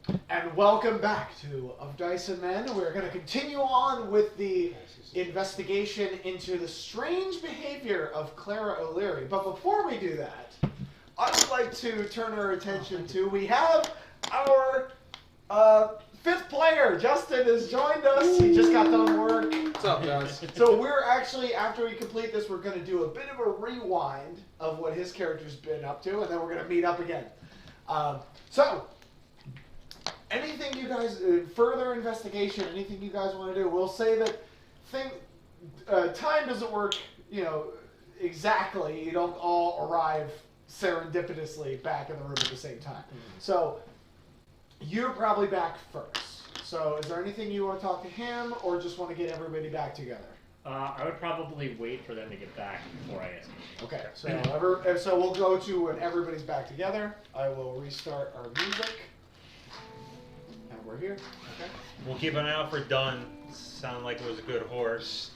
And welcome back to Of Dice and Men. We're going to continue on with the investigation into the strange behavior of Clara O'Leary. But before we do that, I would like to turn our attention to, we have our fifth player. Justin has joined us. He just got done work. What's up, guys? So we're actually, after we complete this, we're going to do a bit of a rewind of what his character's been up to, and then we're going to meet up again. So, anything you guys, further investigation, anything you guys want to do, we'll say that time doesn't work, exactly. You don't all arrive serendipitously back in the room at the same time. So, you're probably back first. So, is there anything you want to talk to him, or just want to get everybody back together? I would probably wait for them to get back before I ask them. Okay, so we'll go to when everybody's back together. I will restart our music. And we're here. Okay. We'll keep an eye out for Dunn. Sounded like it was a good horse.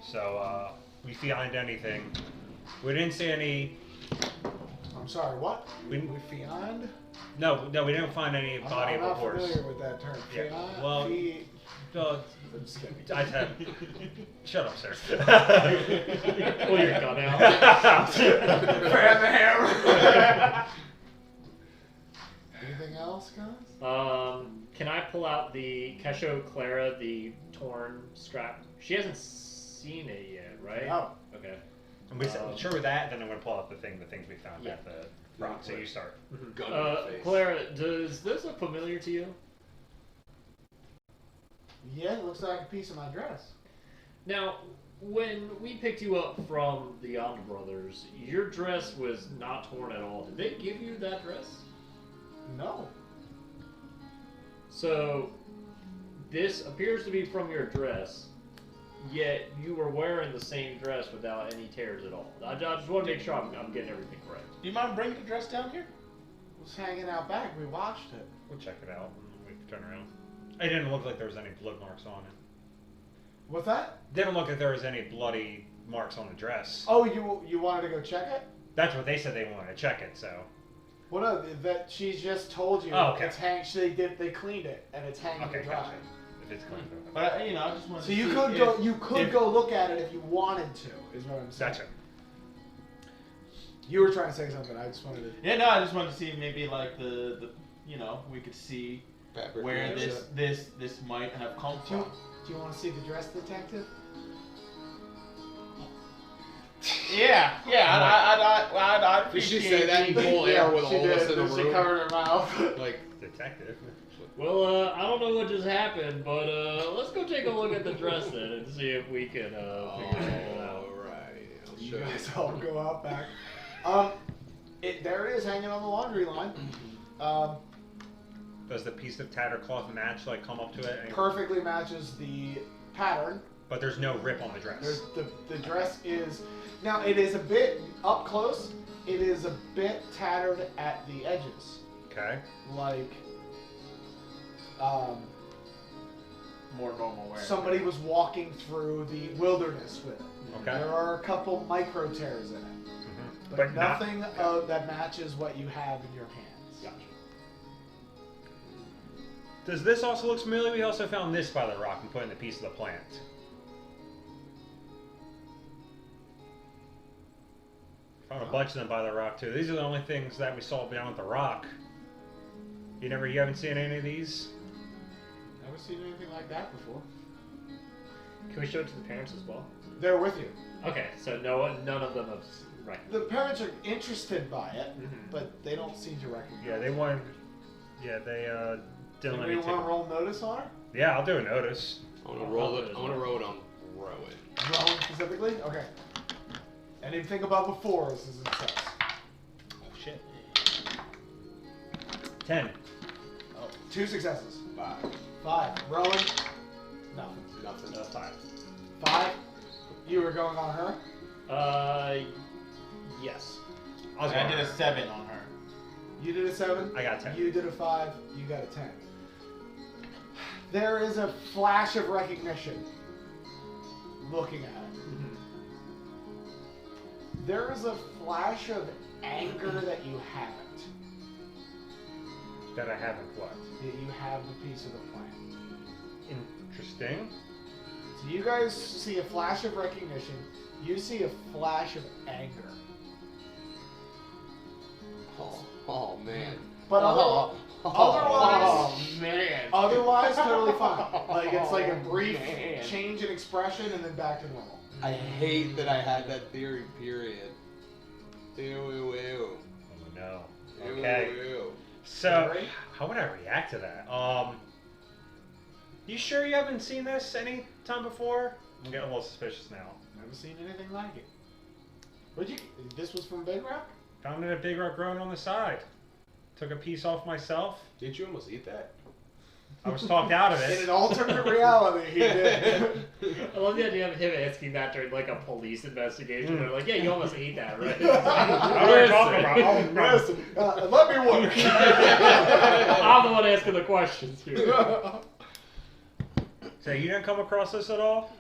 So, we find anything. We didn't see any... I'm sorry, what? We find? No, we didn't find any body of a horse. I'm not familiar with that term. Yeah. Fiand? Well, I'm just kidding. Shut up, sir. Pull your gun out. Fan the hammer. Anything else, guys? Can I pull out can I show Clara the torn strap? She hasn't seen it yet, right? No. Okay. And we said, sure with that, then I'm going to pull out the things we found at the rock. So you start. Gun in the face. Clara, does this look familiar to you? Yeah, it looks like a piece of my dress. Now, when we picked you up from the Young Brothers, your dress was not torn at all. Did they give you that dress? No. So, this appears to be from your dress, yet you were wearing the same dress without any tears at all. I just want to make sure I'm getting everything correct. Do you mind bringing the dress down here? It was hanging out back. We watched it. We'll check it out and we can turn around. It didn't look like there was any blood marks on it. What's that? Didn't look like there was any bloody marks on the dress. Oh, you wanted to go check it? That's what they said they wanted to check it, so. Well, no, that she just told you. Oh, okay. It's they cleaned it and it's hanging to dry. Gotcha. If it's clean. But I just wanted So to you see could go look at it if you wanted to. Is what I'm saying. Gotcha. You were trying to say something. I just wanted to. Yeah, no, I just wanted to see maybe like the we could see Fabric where match. this might have come Do from. you want to see the dress detective? Yeah, I'd Did she appreciate say that in full air with she all of us did. in the She room? covered her mouth. Like, Detective. Well, I don't know what just happened, but let's go take a look at the dress then and see if we can figure it out. alright. I'll You show guys you. all go out back. There it is, hanging on the laundry line. Does the piece of tattered cloth match, like, come up to it? Perfectly matches the pattern. But there's no rip on the dress. The dress is now it is a bit up close. It is a bit tattered at the edges, Okay. like more normal wear. somebody was walking through the wilderness with it. Okay. There are a couple micro tears in it, Mm-hmm. but nothing that matches what you have in your hands. Gotcha. Does this also look familiar? We also found this by the rock and put in the piece of the plant. Found a bunch of them by the rock too. These are the only things that we saw beyond the rock. You haven't seen any of these? Never seen anything like that before. Can we show it to the parents as well? They're with you. Okay, so none of them have. Right. The parents are interested by it, Mhm. but they don't seem to recognize. Yeah, they wanted. Yeah, they didn't let Do me you take. want to roll notice on her? Yeah, I'll do a notice. I want to roll it. I want to roll it on Rowan. Rowan specifically? Okay. Anything above a 4 is a success. Oh shit. 10. Oh, 2 successes. 5. 5. Rowan? Nothing. Nothing. 5. 5? You were going on her? Yes. I did a 7 on her. You did a 7? I got 10. You did a 5. You got a 10. There is a flash of recognition looking at it. There is a flash of anger that you haven't. That I haven't what? That you have the piece of the plant. Interesting. So you guys see a flash of recognition. You see a flash of anger. Oh man. But otherwise, Oh man. otherwise totally fine. Like it's like a brief man. change in expression and then back to normal. I hate that I had that theory. Period. Ew, ew, ew. Oh no. Ew, Okay. ew, ew. So, Right? how would I react to that? You sure you haven't seen this any time before? I'm getting a little suspicious now. Never seen anything like it. What'd you? This was from Big Rock? Found it a big rock growing on the side. Took a piece off myself. Didn't you almost eat that? I was talked out of In it. an alternate reality, he did. I love the idea of him asking that during like a police investigation. They're like, yeah, you almost ate that, right? I don't talk about. Oh, no. Listen, let me work. I'm the one asking the questions here. So you didn't come across this at all?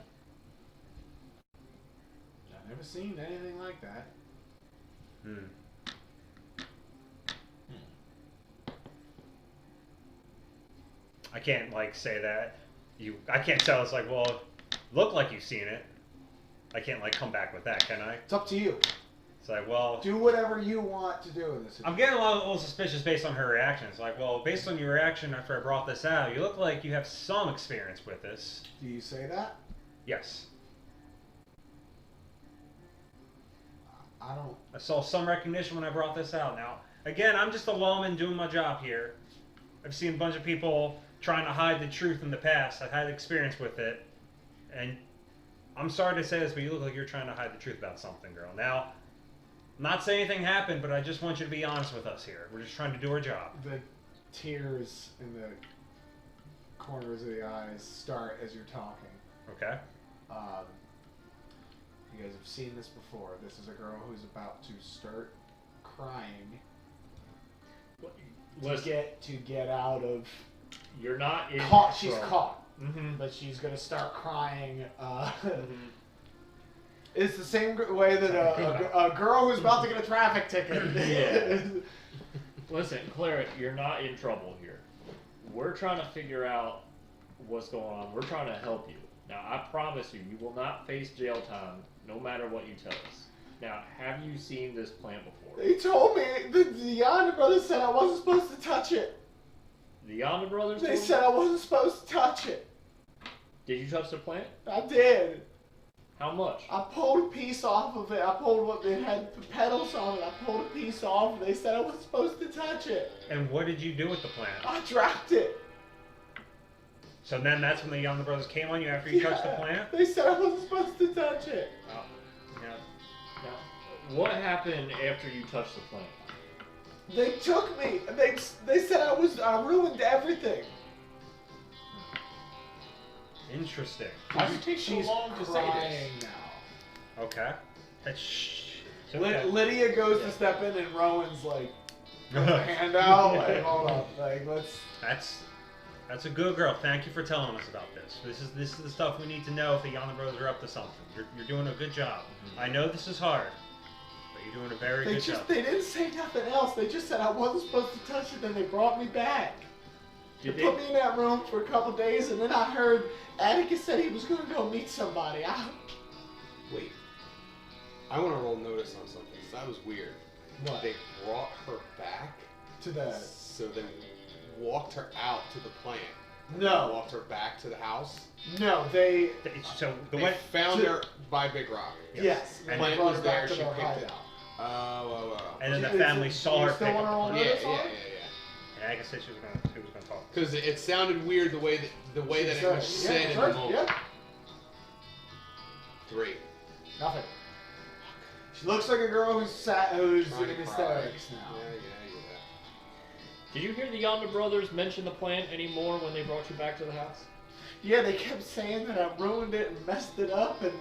I've never seen anything like that. I can't like say that. I can't tell. It's like, well, look like you've seen it. I can't like come back with that, can I? It's up to you. It's like, well, Do whatever you want to do in this. I'm getting a little suspicious based on her reaction. It's like, well, based on your reaction after I brought this out, you look like you have some experience with this. Do you say that? Yes. I don't. I saw some recognition when I brought this out. Now, again, I'm just a lawman doing my job here. I've seen a bunch of people trying to hide the truth in the past. I've had experience with it. And I'm sorry to say this, but you look like you're trying to hide the truth about something, girl. Now, not saying anything happened, but I just want you to be honest with us here. We're just trying to do our job. The tears in the corners of the eyes start as you're talking. Okay? You guys have seen this before. This is a girl who's about to start crying to get out of. You're not in. She's trouble. caught, Mm-hmm. but she's gonna start crying. It's the same way that a girl who's about to get a traffic ticket. Yeah. Listen, Clara, you're not in trouble here. We're trying to figure out what's going on. We're trying to help you. Now, I promise you, you will not face jail time no matter what you tell us. Now, have you seen this plant before? They told me the Yonder brothers said I wasn't supposed to touch it. The Yonder brothers They told you? said I wasn't supposed to touch it. Did you touch the plant? I did. How much? I pulled a piece off of it. I pulled what it had the petals on it. I pulled a piece off. They said I wasn't supposed to touch it. And what did you do with the plant? I dropped it. So then that's when the Younger Brothers came on you after you touched the Yeah. plant? They said I wasn't supposed to touch it. Yeah. Now, what happened after you touched the plant? They took me. They said I ruined everything. Interesting. Why did it take so She's long to say crying this? now. Okay. It's okay. Lydia goes to step in and Rowan's like, puts a hand out. Like, hold up. Like, let's. That's a good girl. Thank you for telling us about this. This is the stuff we need to know if the Younger Brothers are up to something. You're doing a good job. I know this is hard, but you're doing a very good job. They didn't say nothing else. They just said I wasn't supposed to touch it. Then they brought me back. They put me in that room for a couple days, and then I heard Atticus said he was going to go meet somebody. Wait. I want to roll notice on something. So that was weird. What? They brought her back. To the. So they walked her out to the plant. No. Walked her back to the house. No, they. So the They way found her by Big Rock. Yes. And they Plant brought was her back there. to She their picked it. hideout. and then the Is family it- saw you her still pick up wanna the roll plant. notice? And I guess she was gonna talk. Because it sounded weird the way that it was said in the moment. Yeah. 3. Nothing. She looks like a girl who's Trying in to cry. hysterics now. Yeah. Did you hear the Yonder brothers mention the plant anymore when they brought you back to the house? Yeah, they kept saying that I ruined it and messed it up, and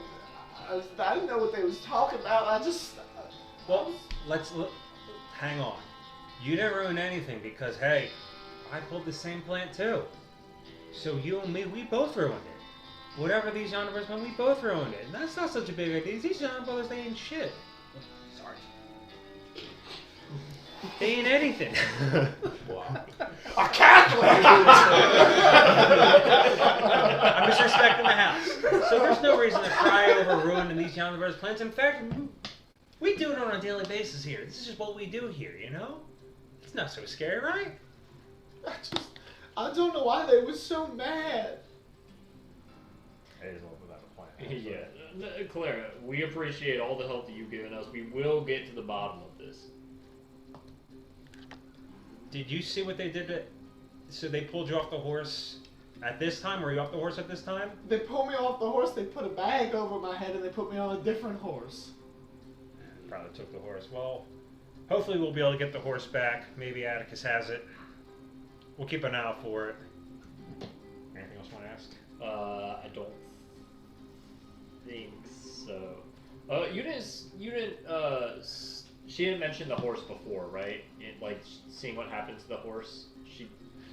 I didn't know what they was talking about. Well, hang on. You didn't ruin anything because hey, I pulled the same plant too. So you and me, we both ruined it. Whatever these Younger Brothers went, we both ruined it. And that's not such a big idea. These Younger Brothers, they ain't shit. Sorry. They ain't anything. Wow. A Catholic! I'm just respecting the house. So there's no reason to cry over ruining these Young Brothers plans. In fact, we do it on a daily basis here. This is just what we do here, you know? It's not so scary, right? I don't know why they were so mad. It is a little bit about a plan. Yeah, Clara, we appreciate all the help that you've given us. We will get to the bottom of this. Did you see what they did? So they pulled you off the horse at this time? Were you off the horse at this time? They pulled me off the horse, they put a bag over my head, and they put me on a different horse. Probably took the horse. Well, hopefully we'll be able to get the horse back. Maybe Atticus has it. We'll keep an eye out for it. Anything else you want to ask? I don't think so. She didn't mention the horse before, right? Seeing what happened to the horse.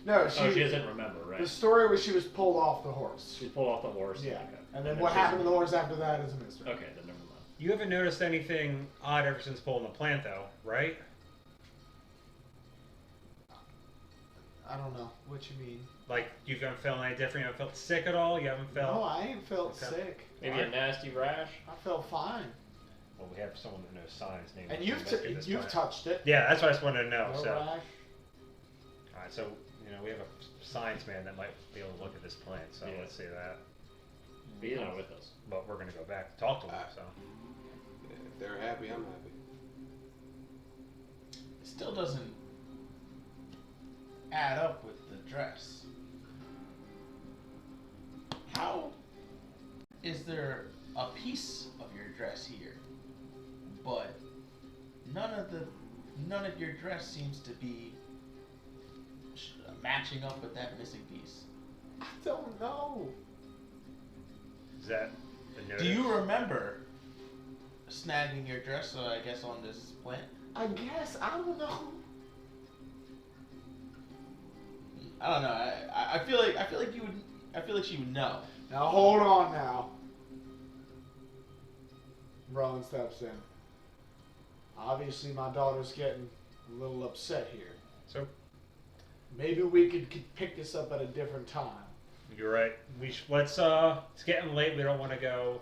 No, She doesn't remember, right? The story was she was pulled off the horse. She pulled off the horse. Yeah. Okay. And then what happened to the horse after that is a mystery. Okay, then never mind. You haven't noticed anything odd ever since pulling the plant, though, right? I don't know what you mean. Like, you haven't felt any different? You haven't felt sick at all? You haven't felt... No, I ain't felt Okay. sick. Maybe a nasty rash? I felt fine. Well, we have someone that knows science named... And you've touched it. Yeah, that's what I just wanted to know. No So, rash. alright, so, we have a science man that might be able to look at this plant, so Yeah. let's see that. Be not with us. But we're going to go back and talk to him, so... If they're happy, I'm happy. It still doesn't add up with the dress. How is there a piece of your dress here, but none of your dress seems to be matching up with that missing piece? I don't know. Is that the notice? Do you remember snagging your dress, I guess, on this plant? I guess. I don't know. I don't know. I feel like you would. I feel like she would know. Now hold on now. Rowan steps in. Obviously my daughter's getting a little upset here. So, Maybe we could pick this up at a different time. you're right. It's getting late. We don't want to go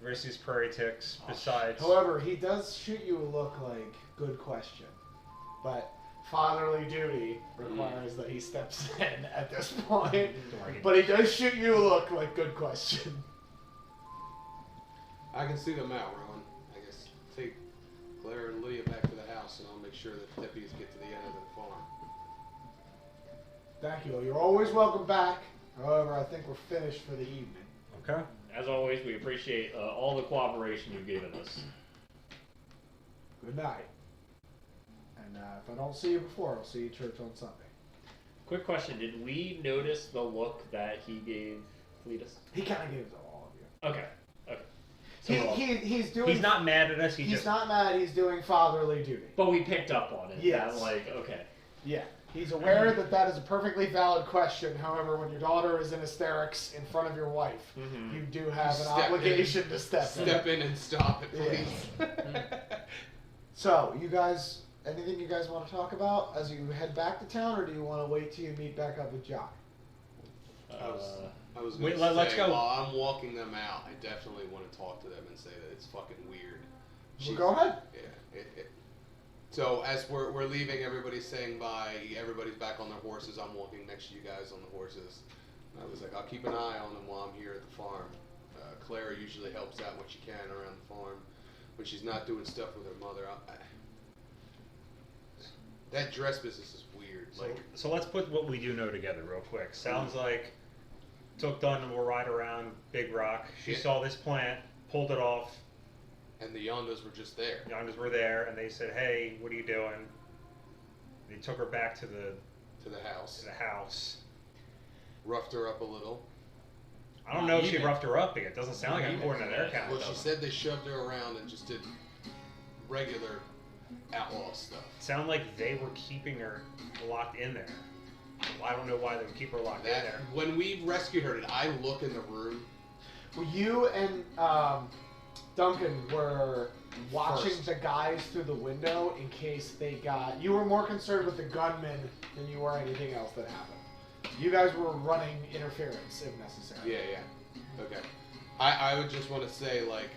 risk these prairie ticks. Besides... However, he does shoot you a look like, good question. But fatherly duty requires that he steps in at this point. Don't worry. But he does shoot you a look like, good question. I can see them out, Rowan. I guess take Claire and Lydia back to the house, and I'll make sure that the deputies get to the end of the farm. Thank you. You're always welcome back. However, I think we're finished for the evening. Okay. As always, we appreciate all the cooperation you've given us. Good night. And if I don't see you before, I'll see you at church on Sunday. Quick question: did we notice the look that he gave Cletus? He kind of gave it to all of you. Okay. Okay. So, He's doing. He's not mad at us. He's Just... not mad. He's doing fatherly duty. but we picked up on it. Yes. Okay. Yeah. He's aware that that is a perfectly valid question. However, when your daughter is in hysterics in front of your wife, you do have an Step obligation to step in. Step in and stop it, Yeah. please. So, you guys, anything you guys want to talk about as you head back to town, or do you want to wait till you meet back up with Jacques? I was Wait, gonna say, let's go. while I'm walking them out, I definitely want to talk to them and say that it's fucking weird. Well, go ahead. Yeah. So as we're leaving, everybody's saying bye. Everybody's back on their horses. I'm walking next to you guys on the horses. I was like, I'll keep an eye on them while I'm here at the farm. Clara usually helps out when she can around the farm when she's not doing stuff with her mother. That dress business is weird. So let's put what we do know together real quick. Sounds like took Dunn will ride around Big Rock. She Yeah. saw this plant, pulled it off. And the Yondas were just there. Youngers were there, and they said, "Hey, what are you doing?" They took her back to the house. house. Roughed her up a little. I don't know if she roughed her up. It doesn't sound like it Even. according to their account. Well, she doesn't. said they shoved her around and just did regular outlaw stuff. It sounded like they were keeping her locked in there. I don't know why they would keep her locked in That there. when we rescued her, did I look in the room? Well, you and Duncan were watching First. the guys through the window in case they got. You were more concerned with the gunmen than you were anything else that happened. You guys were running interference if necessary. Yeah. Okay. I would just want to say, like,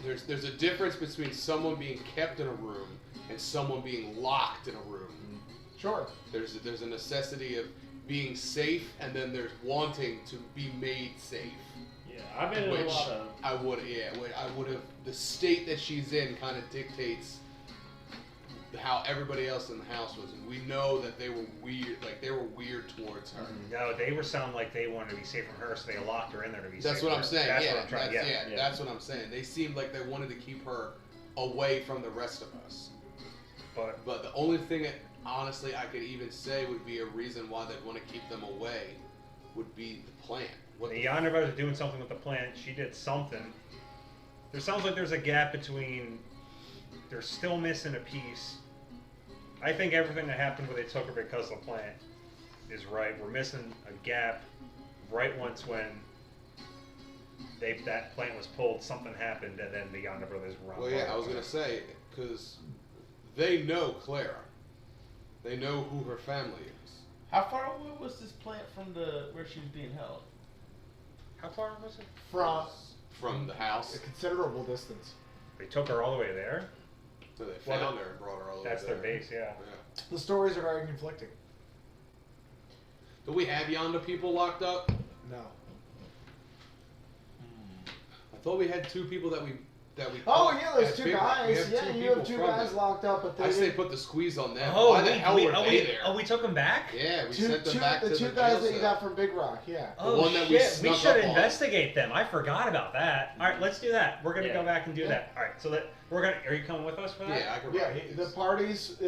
there's a difference between someone being kept in a room and someone being locked in a room. Sure. There's a necessity of being safe, and then there's wanting to be made safe. Yeah, I've been in a lot of. I would have. The state that she's in kind of dictates how everybody else in the house was, and we know that they were weird. Like, they were weird towards her. No, they were sounding like they wanted to be safe from her, so they locked her in there to be safe. That's what from I'm her. saying. That's Yeah, what I'm trying. that's, that's what I'm saying. They seemed like they wanted to keep her away from the rest of us. But the only thing that honestly I could even say would be a reason why they'd want to keep them away would be the plant. What The Yonder Brothers are doing something with the plant. She did something. There sounds like there's a gap between. They're still missing a piece. I think everything that happened where they took her because of the plant is right. We're missing a gap. Right once when that plant was pulled, something happened, and then the Yonder Brothers were on. Well, yeah, I was gonna say because they know Clara. They know who her family is. How far away was this plant from where she was being held? How far was it? From the house. A considerable distance. They took her all the way there. So they Well, found her and brought her all the way That's their there. base, yeah. The stories are very conflicting. Do we have Yonder people locked up? No. I thought we had two people that we. Oh yeah, there's at two Big Rock. We guys. have Yeah, two you people have two from guys them. locked up, but they I say didn't- put the squeeze on them. Oh, Why the hell were they there? Oh, we took them back? Yeah, we two, sent them two, back the to two the guys jail that you cell. got from Big Rock. Yeah. Oh, one that we shit. snuck should up on. investigate them. I forgot about that. All right, let's do that. We're gonna Yeah. go back and do Yeah. that. All right, so we're gonna. Are you coming with us for that? Yeah, I can Yeah, write the these. parties,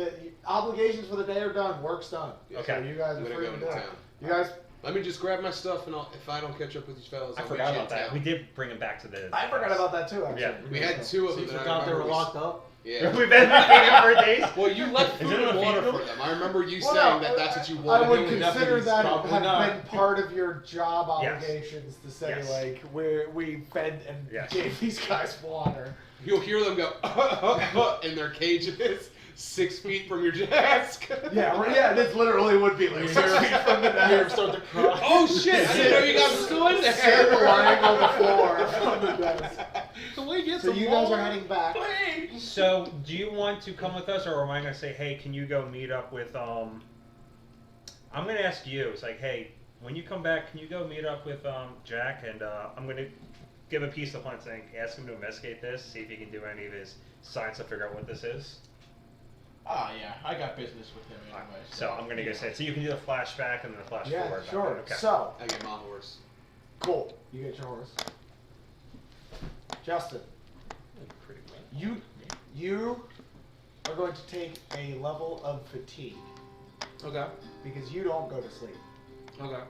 obligations for the day are done. Work's done. Yeah. Okay. So you guys I'm are gonna free go to into do it. town. You guys, Let me just grab my stuff, and if I don't catch up with these fellas, I I'll forgot meet you in about that. town. We did bring them back to the. I forgot about that too. Actually. Yeah. We had two of So them. you that I forgot they were remember locked up? Yeah. We've been feeding them for days. Well, you left Is food it and a water vehicle? for them. I remember you Well, saying no, that that's what you I wanted. would to do. consider deputies that probably have not. been part of your job Yes. obligations to say Yes. like we fed and Yes. gave these guys water. You'll hear them go in their cages, 6 feet from your desk. Yeah, this literally would be like 6 feet from the You hear him desk. start to cry. Oh shit! I didn't know you guys were still in Sit there. lying on the floor from the desk. Can we get So some you guys are water? heading back. So, do you want to come with us, or am I gonna say, hey, can you go meet up with I'm gonna ask you. It's like, hey, when you come back, can you go meet up with Jack? And I'm gonna give a piece of hunt saying, ask him to investigate this, see if he can do any of his science to figure out what this is. Oh yeah, I got business with him anyway. So I'm gonna go say, so you can do the flashback and then the flash Yeah, forward. sure. Okay. So, I get my horse. cool. You get your horse. Justin, Pretty well. you are going to take a level of fatigue Okay. because you don't go to sleep. Okay.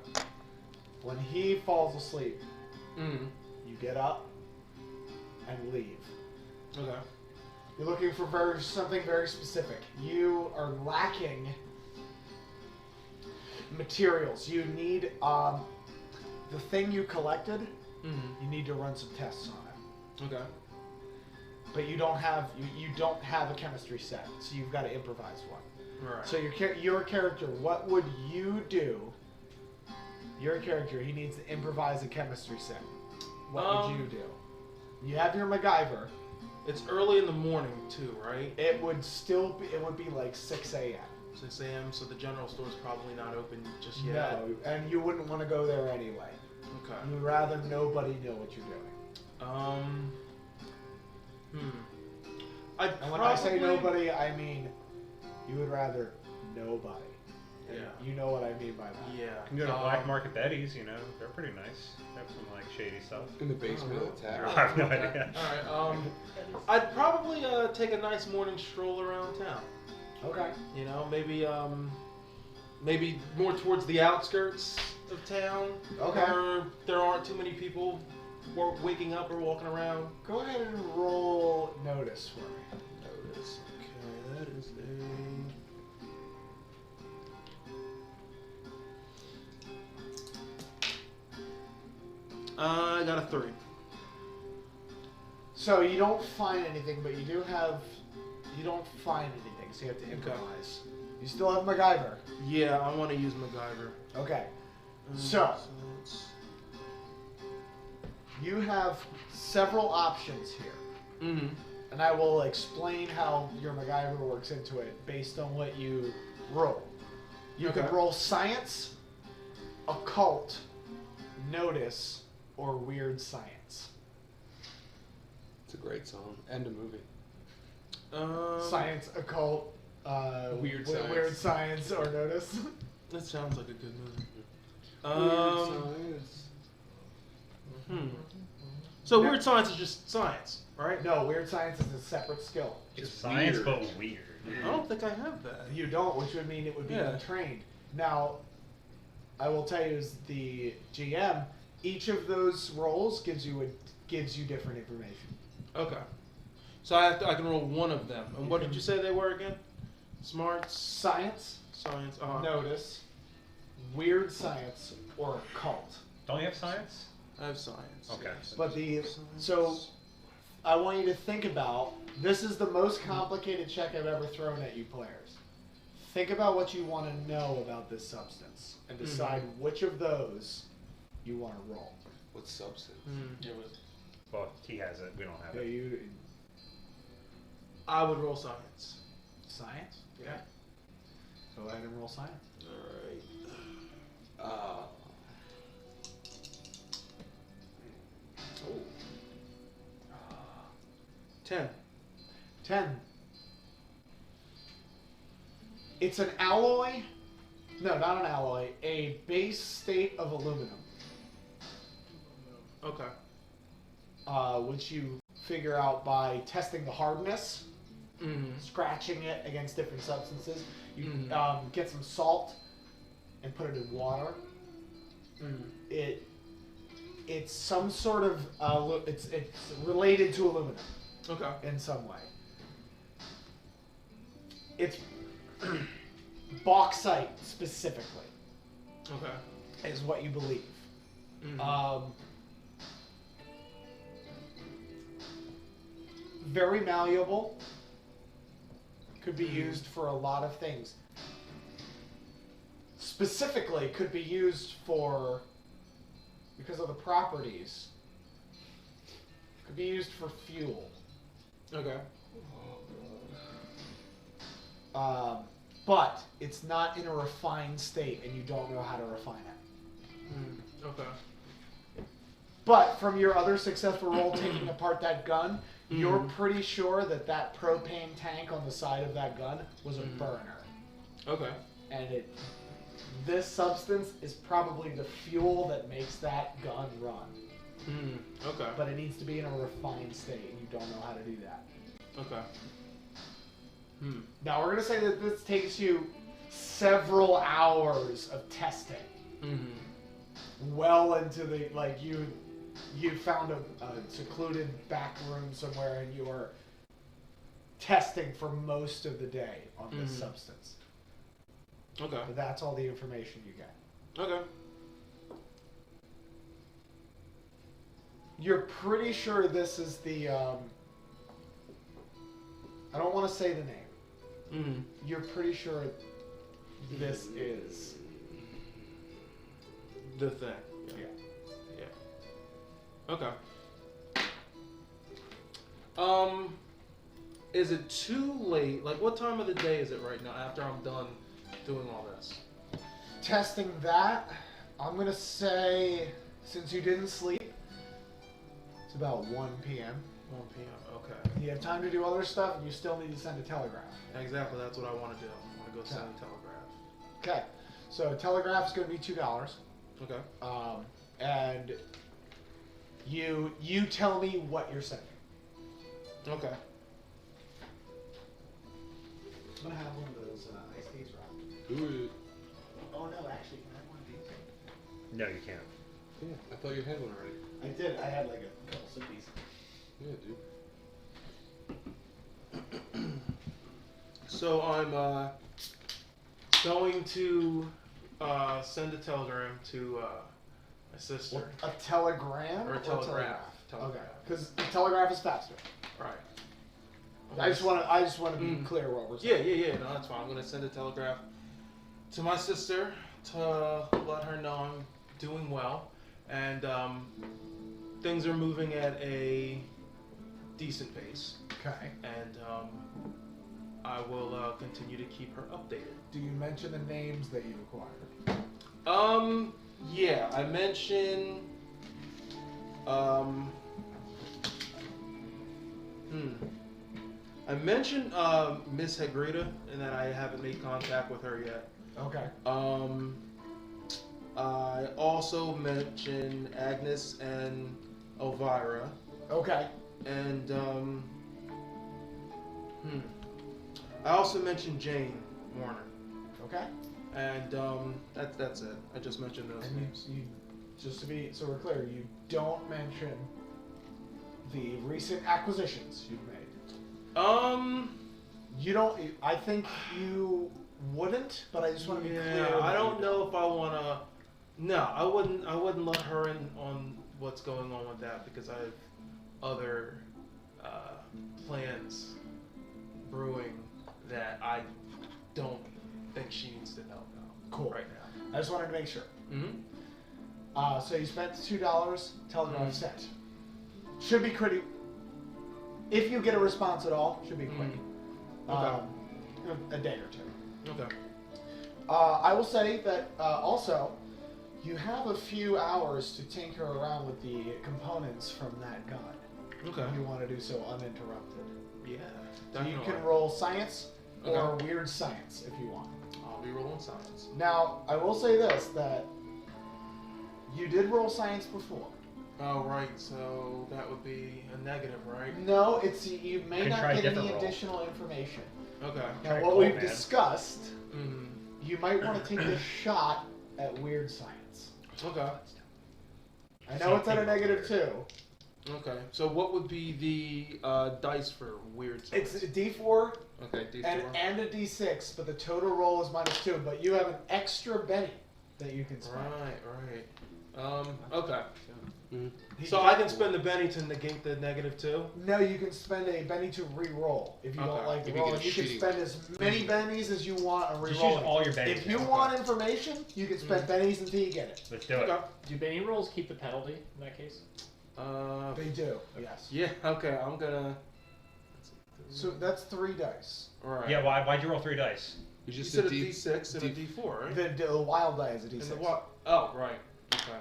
When he falls asleep, Mm. you get up and leave. Okay. You're looking for something very specific. You are lacking materials. You need the thing you collected. Mm. You need to run some tests on it, Okay. but you don't have a chemistry set, so you've got to improvise one. Right. So your character, what would you do? Your character, he needs to improvise a chemistry set. What would you do? You have your MacGyver. It's early in the morning too, right? It would be like 6 a.m. 6 a.m. So the general store's probably not open just yet. No, and you wouldn't want to go there anyway. Okay. You'd rather nobody know what you're doing. I'd And when I say nobody, I mean you would rather nobody. And Yeah. You know what I mean by that. Yeah. You can go to Black Market Betty's, you know, they're pretty nice. They have some like shady stuff. In the basement of the I tavern. have no Okay. idea. All right. I'd probably take a nice morning stroll around town. Okay. You know, maybe more towards the outskirts of town, Okay. where there aren't too many people waking up or walking around. Go ahead and roll notice for me. Notice. Okay, that is I got a 3. So you don't find anything, but you do have. You don't find anything, so you have to improvise. You still have MacGyver. Yeah, I want to use MacGyver. Okay. So it's- you have several options here. Mhm. And I will explain how your MacGyver works into it based on what you roll. You can Okay. roll science, occult, notice, or weird science. It's a great song and a movie. Science, occult, Weird weird science, or notice. That sounds like a good movie. Weird science. So No. weird science is just science, right? No, weird science is a separate skill. It's science, weird. but weird. I don't think I have that. You don't, which would mean it would be Yeah. untrained. Now, I will tell you as the GM, each of those rolls gives you different information. Okay. So I can roll one of them. And what did you say they were again? Smarts, Science, science. notice, weird science, or occult. Don't you have science? I have science. Okay. yes. But Science. so I want you to think about, this is the most complicated check I've ever thrown at you players. Think about what you want to know about this substance and decide which of those you want to roll. What substance? It was Well, he has it. We don't have Okay, it. you I would roll science. science? Yeah. Go ahead and roll science. All right. Oh. 10. 10. It's an alloy. No, not an alloy. A base state of aluminum. Okay. Which you figure out by testing the hardness, scratching it against different substances. You get some salt and put it in water. It's some sort of it's related to aluminum Okay. in some way. It's bauxite specifically Okay. is what you believe. Very malleable. Could be used for a lot of things. Specifically, could be used for, because of the properties, could be used for fuel. Okay. But it's not in a refined state, and you don't know how to refine it. Okay. But from your other successful roll taking apart that gun, you're pretty sure that that propane tank on the side of that gun was a burner. Okay. And this substance is probably the fuel that makes that gun run. Okay. But it needs to be in a refined state, and you don't know how to do that. Okay. Now, we're going to say that this takes you several hours of testing. Well into the, like, you found a secluded back room somewhere, and you are testing for most of the day on this substance. Okay. But that's all the information you get. Okay. You're pretty sure this is the, I don't want to say the name. You're pretty sure this is The thing. Yeah. Yeah. Okay. Is it too late? Like, what time of the day is it right now after I'm done doing all this? testing that. I'm going to say, since you didn't sleep, it's about 1 p.m. 1 p.m. Okay. You have time to do other stuff, and you still need to send a telegraph. Exactly. That's what I want to do. I want to go send a telegraph. Okay. So telegraph is going to be $2. Okay. And you tell me what you're sending. Okay. I'm going to have one of those iced teas, Rob. Ooh. Oh, no, actually, can I have one of these? No, you can't. Yeah, I thought you had one already. I did. I had like a couple sippies. Yeah, dude. So I'm going to send a telegram to my sister. A telegram Or a telegraph. telegraph. because telegraph is faster. Right. I just want to be clear what we're saying. Yeah. No, that's fine. I'm gonna send a telegraph to my sister to let her know I'm doing well, and things are moving at a decent pace, Okay. and I will continue to keep her updated. Do you mention the names that you acquired? Yeah, I mentioned, I mentioned Miss Hegrita, and that I haven't made contact with her yet. Okay. I also mentioned Agnes and Elvira, Okay. and I also mentioned Jane Warner, Okay. and that's it. I just mentioned those And names. you, just to be so we're clear, you don't mention the recent acquisitions you've made. You don't. I think you wouldn't, but I just want to be clear. Yeah, I that don't you know if I wanna. No, I wouldn't. I wouldn't let her in on what's going on with that because I have other plans brewing that I don't think she needs to know about. Cool. Right now. I just wanted to make sure. Mm-hmm. So you spent $2. Telegram Mhm. sent. Should be pretty. If you get a response at all, should be quick. Okay. A day or two. Okay. I will say that also, you have a few hours to tinker around with the components from that gun. Okay. If you want to do so uninterrupted. Yeah. So you Definitely. can roll science or Okay. weird science if you want. I'll be rolling science. Now, I will say this, that you did roll science before. Oh right. So that would be a negative, right? No, it's you may Can not try a get any different roll. additional information. Okay. Now, Try what cold, we've man. discussed, Mm-hmm. you might want to take a shot at weird science. Okay. I know it's at a Something negative weird. 2. Okay. So what would be the dice for weird science? It's a D4 Okay, D4. and a D6, but the total roll is -2. But you have an extra Benny that you can spend. Right. Okay. Mm-hmm. So I can spend the Benny to negate the -2? No, you can spend a Benny to re-roll if you don't Okay. like the If you roll. get And you can shitty spend as many Bennies as you want on Just re-rolling. use all your bennies. If you man. want information, you can spend Bennies until you get it. Let's do it. Okay. Do Benny rolls keep the penalty in that case? They do, yes. Yeah, okay, I'm gonna... So that's 3 dice. Alright. Yeah, why'd you roll 3 dice? You You just said a did D6 and a D4, right? The wild die is a And D6. the what? Oh, right. Okay.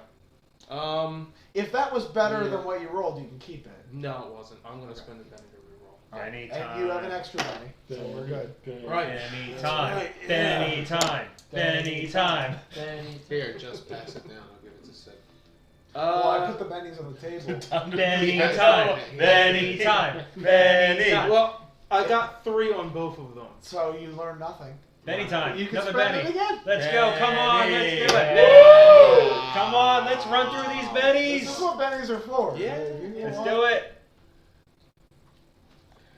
If that was better Yeah. than what you rolled, you can keep it. No, it wasn't. I'm gonna Okay. spend the Benny to reroll. Benny And you have an time. extra Benny, so we're good. Right. Benny That's time. right, Benny time. Benny time. Benny. Here, just pass it down. I'll give it to Sid. Well, I put the Bennies on the table. Benny Yeah, time. yeah. Benny time. Benny time. Well, I got 3 on both of them. So you learn nothing. Benny time. You can Another spend Benny. it again. Let's go. Come on. Let's do it. Benny. Woo! Come on. Let's run through these This is Bennies. what Bennies are for. Yeah. Let's do it.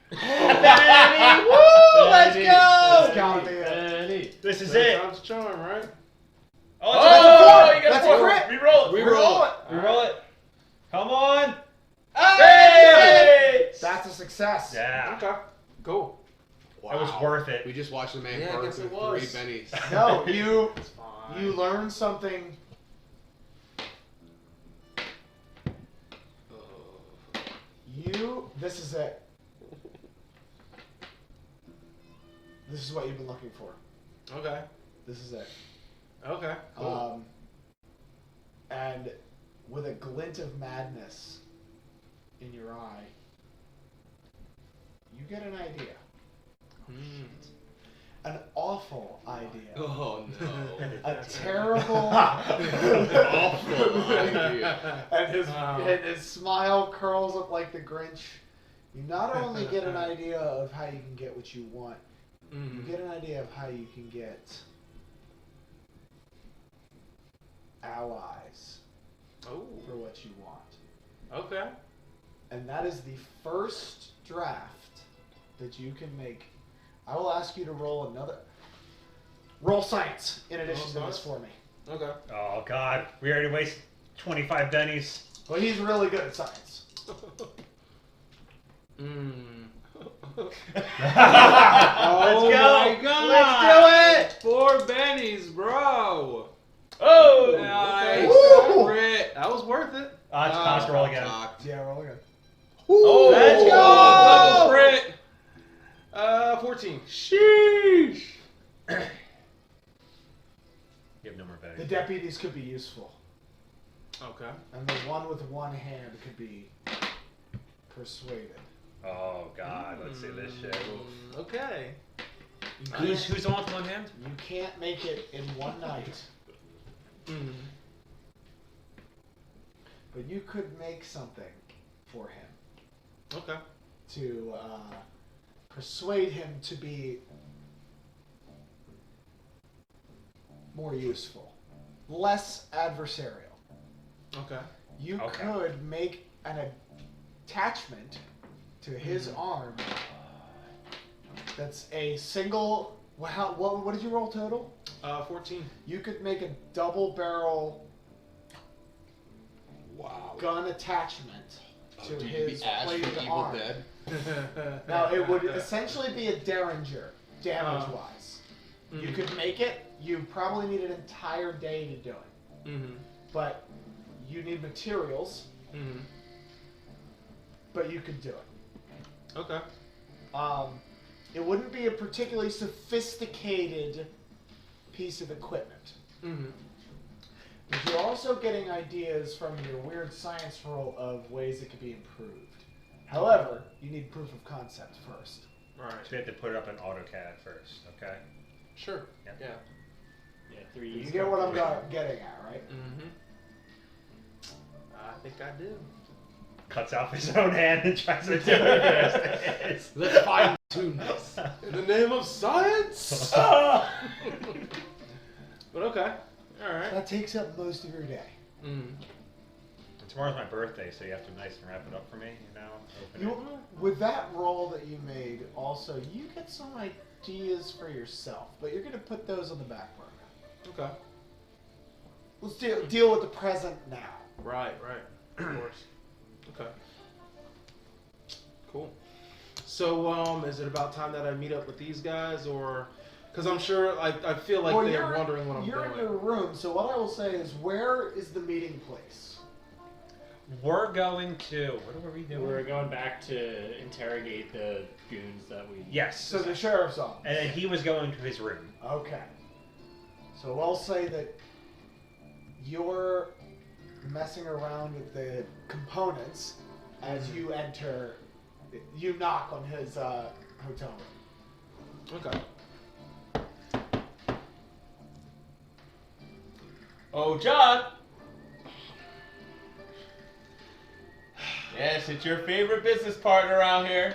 Benny. Woo! Let's It's go. gotta be it. Benny. This is Third it. time's a charm, right? Oh, Oh, it's a that's four. a crit. Reroll it. Reroll it. Reroll it. Come on. Hey! Hey! That's a success. Yeah. Okay. Cool. That was worth it. We just watched a man Yeah, I burn guess through it was. 3 bennies. No, you It's fine. you learn something. This is it. This is what you've been looking for. Okay. This is it. Okay. Cool. And with a glint of madness in your eye, you get an idea. An awful idea. Oh no. A terrible Awful idea. and his smile curls up like the Grinch. You not only get an idea of how you can get what you want, you get an idea of how you can get allies Oh. for what you want. Okay. And that is the first draft that you can make. I will ask you to roll another. Roll science in addition to this for me. Okay. Oh God, we already wasted 25 bennies. Well, he's really good at science. Mm. Let's go. My God. Let's do it. 4 bennies, bro. Oh. Nice. Woo. Crit. That was worth it. It's cost roll again. Yeah, roll again. Oh, Let's go. Double crit. 14. Sheesh. You have no more The bennies. deputies could be useful. Okay. And the one with one hand could be persuaded. Oh God, let's see this shit. Okay. Who's on with one hand? You can't make it in one night, Mm. but you could make something for him Okay. to persuade him to be more useful, less adversarial. Okay. You Okay. could make an attachment to his arm that's a single. What did you roll total? 14. You could make a double barrel Wow. gun attachment to Dude, his the Ash bladed from Evil arm. Dead. Now it would essentially be a derringer, damage-wise. You Mhm. could make it. You probably need an entire day to do it, Mhm. but you need materials. Mhm. But you could do it. Okay. It wouldn't be a particularly sophisticated piece of equipment. Mhm. But you're also getting ideas from your weird science roll of ways it could be improved. However, you need proof of concept first. Right. So we have to put it up in AutoCAD first, okay? Sure. Yep. Yeah. Yeah, 3 You get what I'm getting at, right? Mhm. I think I do. Cuts off his own hand and tries to do it. Let's fine tune this. In the name of science. But okay. All right. That takes up most of your day. Mm. Tomorrow's my birthday, so you have to nice and wrap it up for me, you know? Open You, it. with that roll that you made, also, you get some ideas for yourself, but you're going to put those on the back burner. Okay. Let's deal with the present now. Right. Right. Of course. Okay. Cool. So, is it about time that I meet up with these guys, or because I'm sure I feel like Well, they're wondering what I'm You're doing. in your room, so what I will say is, where is the meeting place? We're going to. What are we doing? We're going back to interrogate the goons that we. Yes. So the sheriff's office. And then he was going to his room. Okay. So I'll say that you're messing around with the components as you enter. You knock on his hotel room. Okay. Oh, John. Yes, it's your favorite business partner around here.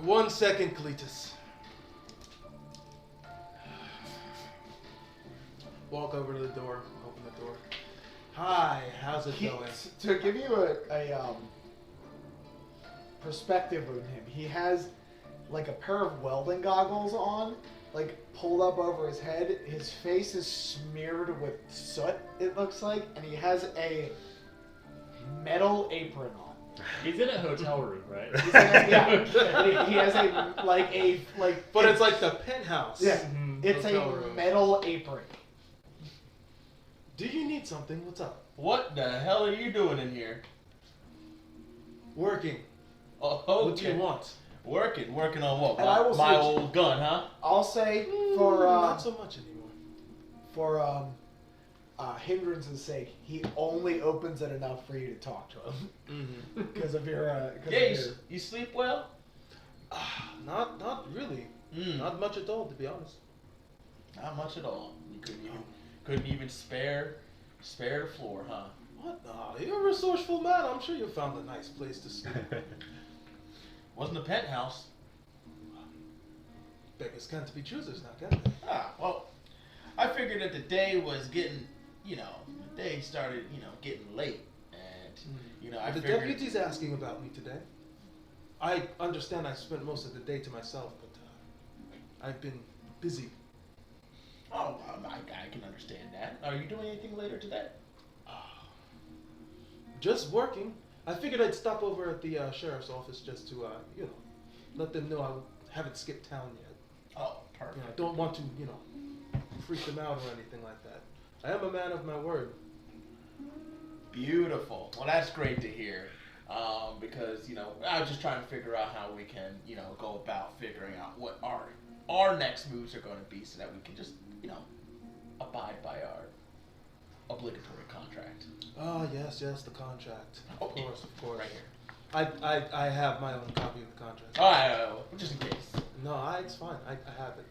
1 second, Cletus. Walk over to the door. Open the door. Hi. How's it going? To give you a perspective of him, he has like a pair of welding goggles on, like pulled up over his head. His face is smeared with soot, it looks like, and he has a metal apron on. He's in a hotel room, right? He's like, yeah, he has a But it's like the penthouse. yeah, it's hotel a room. metal apron. Do you need something? What's up? What the hell are you doing in here? Working. Oh, What do you okay. want? Working on what? And I will My say- old gun, huh? I'll say for Not so much anymore. for hindrance's sake, he only opens it enough for you to talk to him Mm-hmm. because of your. Yeah, you sleep well? Not really. Not much at all, to be honest. Not much at all. You couldn't even spare the floor, huh? What? You're a resourceful man. I'm sure you found a nice place to sleep. Wasn't a penthouse. Beggars can't be choosers now, can they? Ah, well, I figured that the day was getting, the day started, getting late, and I The figured. deputy's asking about me today. I understand I spent most of the day to myself, but I've been busy. Oh, I can understand that. Are you doing anything later today? Just working. I figured I'd stop over at the sheriff's office just to, let them know I haven't skipped town yet. Oh, perfect. I don't want to, freak them out or anything like that. I am a man of my word. Beautiful. Well, that's great to hear. Because I was just trying to figure out how we can, go about figuring out what our next moves are going to be, so that we can just, abide by our obligatory contract. Oh, yes, the contract. Oh, Of course. Right here. I have my own copy of the contract. All right, just in case. No, it's fine. I have it.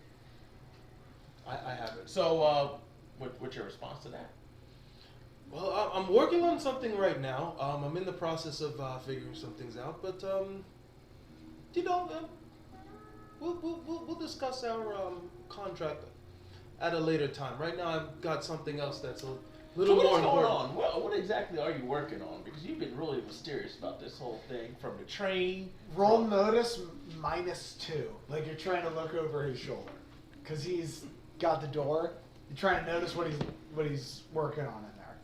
I have it. So, what's your response to that? Well, I'm working on something right now. I'm in the process of figuring some things out, but we'll discuss our contract at a later time. Right now, I've got something else that's a little more important. What's going on? What exactly are you working on? Because you've been really mysterious about this whole thing, from the train. Roll notice -2. Like you're trying to look over his shoulder, because he's got the door. You're trying to notice what he's working on in there.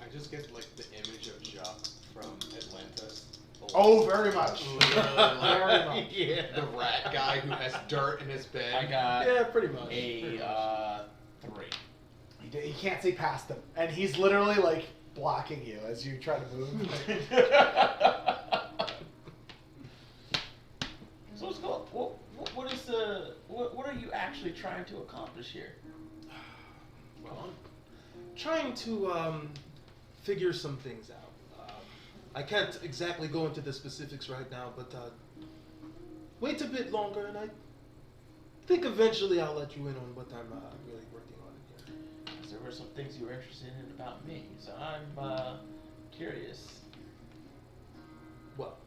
I just get like the image of Jacques from Atlantis. Oh, very much. Very much. Yeah. The rat guy who has dirt in his bed. I got Yeah, pretty much. a 3. He can't see past him, and he's literally like blocking you as you try to move. So what's going? What are you actually trying to accomplish here? Well, I'm trying to figure some things out. I can't exactly go into the specifics right now, but wait a bit longer, and I think eventually I'll let you in on what I'm really working on here. Because there were some things you were interested in about me, so I'm curious. Well,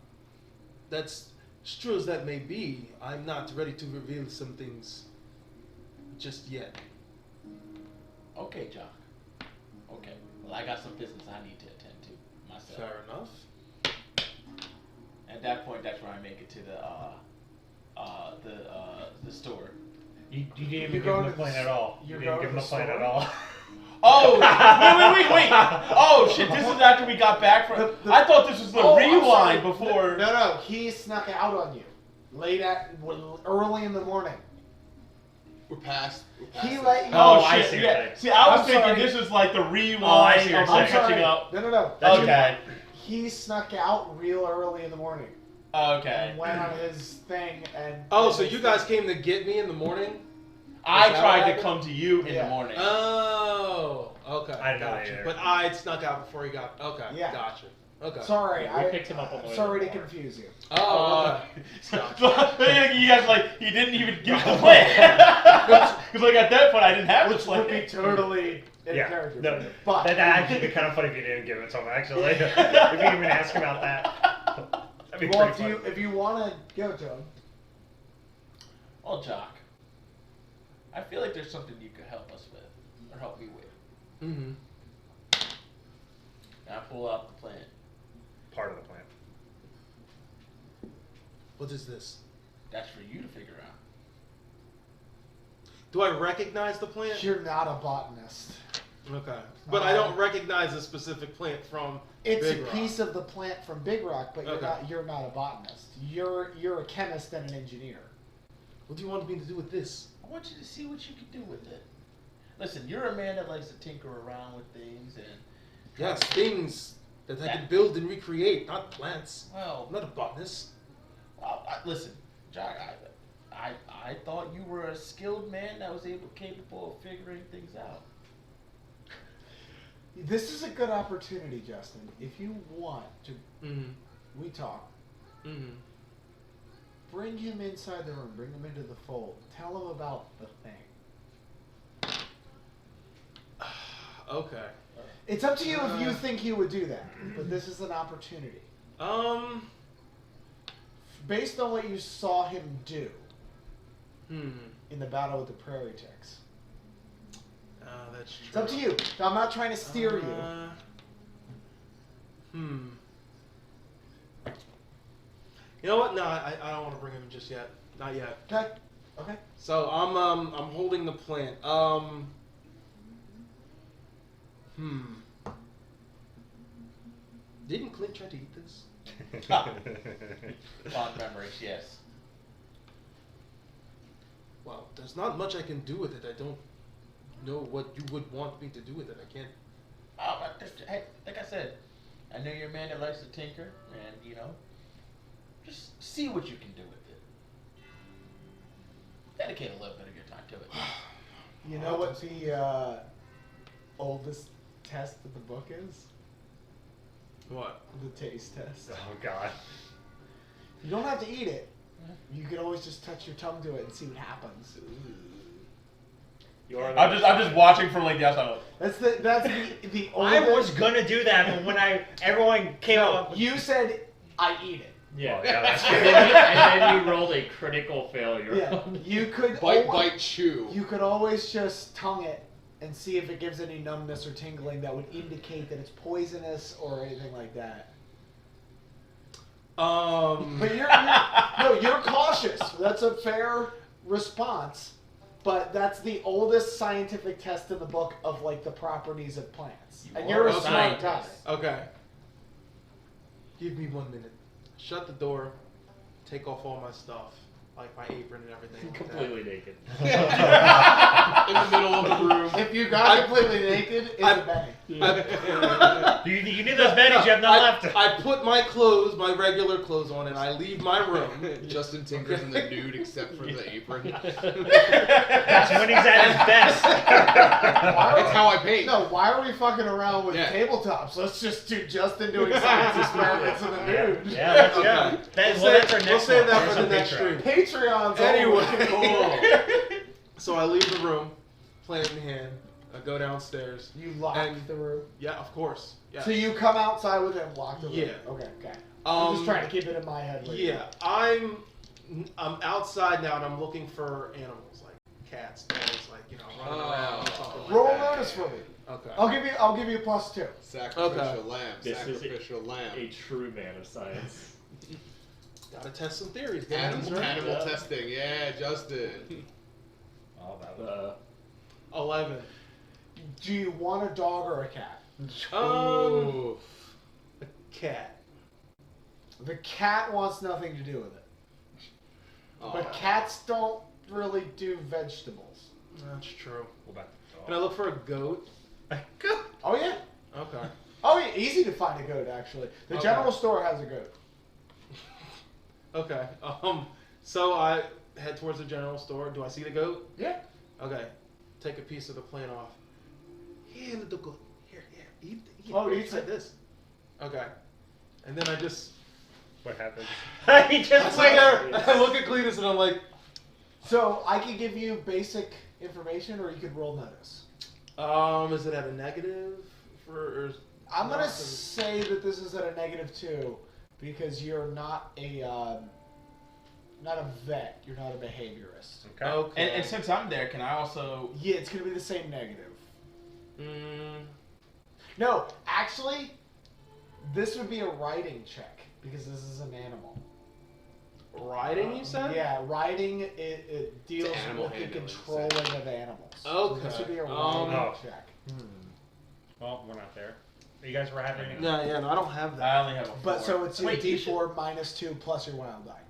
that's as true as that may be. I'm not ready to reveal some things just yet. Okay, Jacques. Okay. Well, I got some business I need to attend to myself. Fair enough. At that point, that's where I make it to the store. You didn't even You're give him going the to plan the at all. you're You didn't going give him to the plan the at store? all. Oh, wait. Oh, shit, this is after we got back from... I thought this was the rewind before... No, he snuck out on you. Early in the morning. We're past He that. let you... Oh, shit, I see what you're saying. See, I was I'm thinking sorry. this was like the rewind I see what of you're us saying. catching up. No. That's Okay. He snuck out real early in the morning. Okay. And went on his thing and... Oh, so you guys came to get me in the morning? I Is that tried what to happened? come to you in Yeah. the morning. Oh, okay. I didn't know that gotcha. either. But I snuck out before he got. Okay, Yeah. gotcha. Okay. Sorry, We picked him up on the way Sorry to to the bar. confuse you. Oh, So, okay. you guys he didn't even give the plan. Because like at that point I didn't have the Which would be plan. totally in Yeah. character. No, But that'd actually be kind of funny if you didn't give it to him, actually. If you even ask about that. That'd be well, pretty funny. if you want to go to him, Well, Jacques, I feel like there's something you could help us with, or help me with. Mm-hmm. And I pull out the plan. Part of the plan. What is this? That's for you to figure out. Do I recognize the plant? you're not a botanist. Okay. But I don't recognize a specific plant from It's Big a Rock. piece of the plant from Big Rock, but Okay. you're not a botanist. You're a chemist and an engineer. What do you want me to do with this? I want you to see what you can do with it. Listen, you're a man that likes to tinker around with things, and Yes, things that I can build and recreate, not plants. well, I'm not a botanist. listen, Jacques, I thought you were a skilled man that was capable of figuring things out. This is a good opportunity, Justin. If you want to, Mm-hmm. we talk. Mm-hmm. Bring him inside the room. Bring him into the fold. Tell him about the thing. Okay. It's up to you if you think he would do that, but this is an opportunity. Based on what you saw him do in the battle with the prairie ticks. That's true. It's up to you. I'm not trying to steer you. You know what? No, I don't want to bring him in just yet. Not yet. Okay. Okay. So I'm holding the plant. Didn't Clint try to eat this? Fond memories, yes. Well, there's not much I can do with it. I don't know what you would want me to do with it. I can't. Oh, hey, like I said, I know you're a man that likes to tinker, and just see what you can do with it. Dedicate a little bit of your time to it. You know what the oldest test of the book is? What? The taste test. Oh God. You don't have to eat it. You can always just touch your tongue to it and see what happens. I'm just watching from like the outside. That's the oldest. I was gonna do that, but when everyone came up with... You said I eat it. Yeah. Oh, yeah, that's and, true. then you rolled a critical failure. Yeah. You could Bite, chew. You could always just tongue it and see if it gives any numbness or tingling that would indicate that it's poisonous or anything like that. But you're cautious. That's a fair response. But that's the oldest scientific test in the book of like the properties of plants. And you're a smart guy. Okay. Give me 1 minute. Shut the door. Take off all my stuff, like my apron and everything. Completely naked. In the middle of the room. If you got completely naked, it's a bang. You need those bennies, you have none left. I put my clothes, my regular clothes on, and I leave my room. Justin tinkers in the nude except for the apron. That's when he's at his best. That's how I paint. No, why are we fucking around with tabletops? Let's just do Justin doing science experiments in the nude. Yeah, let's go. That's our next We'll save that one. for the next stream. Patreon's Anyway. cool. So I leave the room, plant in hand. I go downstairs. You lock the room. Yeah, of course. Yeah. So you come outside with him, lock the room. Yeah. Okay. I'm just Um, trying to keep it in my head. Yeah, I'm outside now and I'm looking for animals like cats, dogs, like running around or something like Roll that. notice for me. Okay. I'll give you a +2. Sacrificial lamb. This is Sacrificial lamb. A true man of science. Gotta test some theories. Animal testing. Yeah, Justin. Oh, that was... 11. Do you want a dog or a cat? Ooh. A cat. The cat wants nothing to do with it. But cats don't really do vegetables. That's true. What about the Can I look for a goat? A goat. Oh yeah. Okay. Oh yeah, easy to find a goat actually. The general store has a goat. Okay. So I head towards the general store. Do I see the goat? Yeah. Okay. Take a piece of the plant off. Here, little goat. Here. Eat. Oh, eat eats like it. this. Okay. And then I just. What happens? He just like I look at Cletus and I'm like. So I can give you basic information, or you could roll notice. Is it at a negative or I'm gonna say that this is at a -2 because you're not a vet. You're not a behaviorist. Okay. Okay. And since I'm there, can I also? Yeah, it's gonna be the same negative. No, actually, this would be a riding check because this is an animal. Riding, you said? Yeah, riding it deals animal with the handling, controlling of animals. Okay. So this would be a riding Oh. check. Well, we're not there. You guys were having any... No, I don't have that. I only have a 4. But so it's your Wait, you D4 -2 plus your wild die.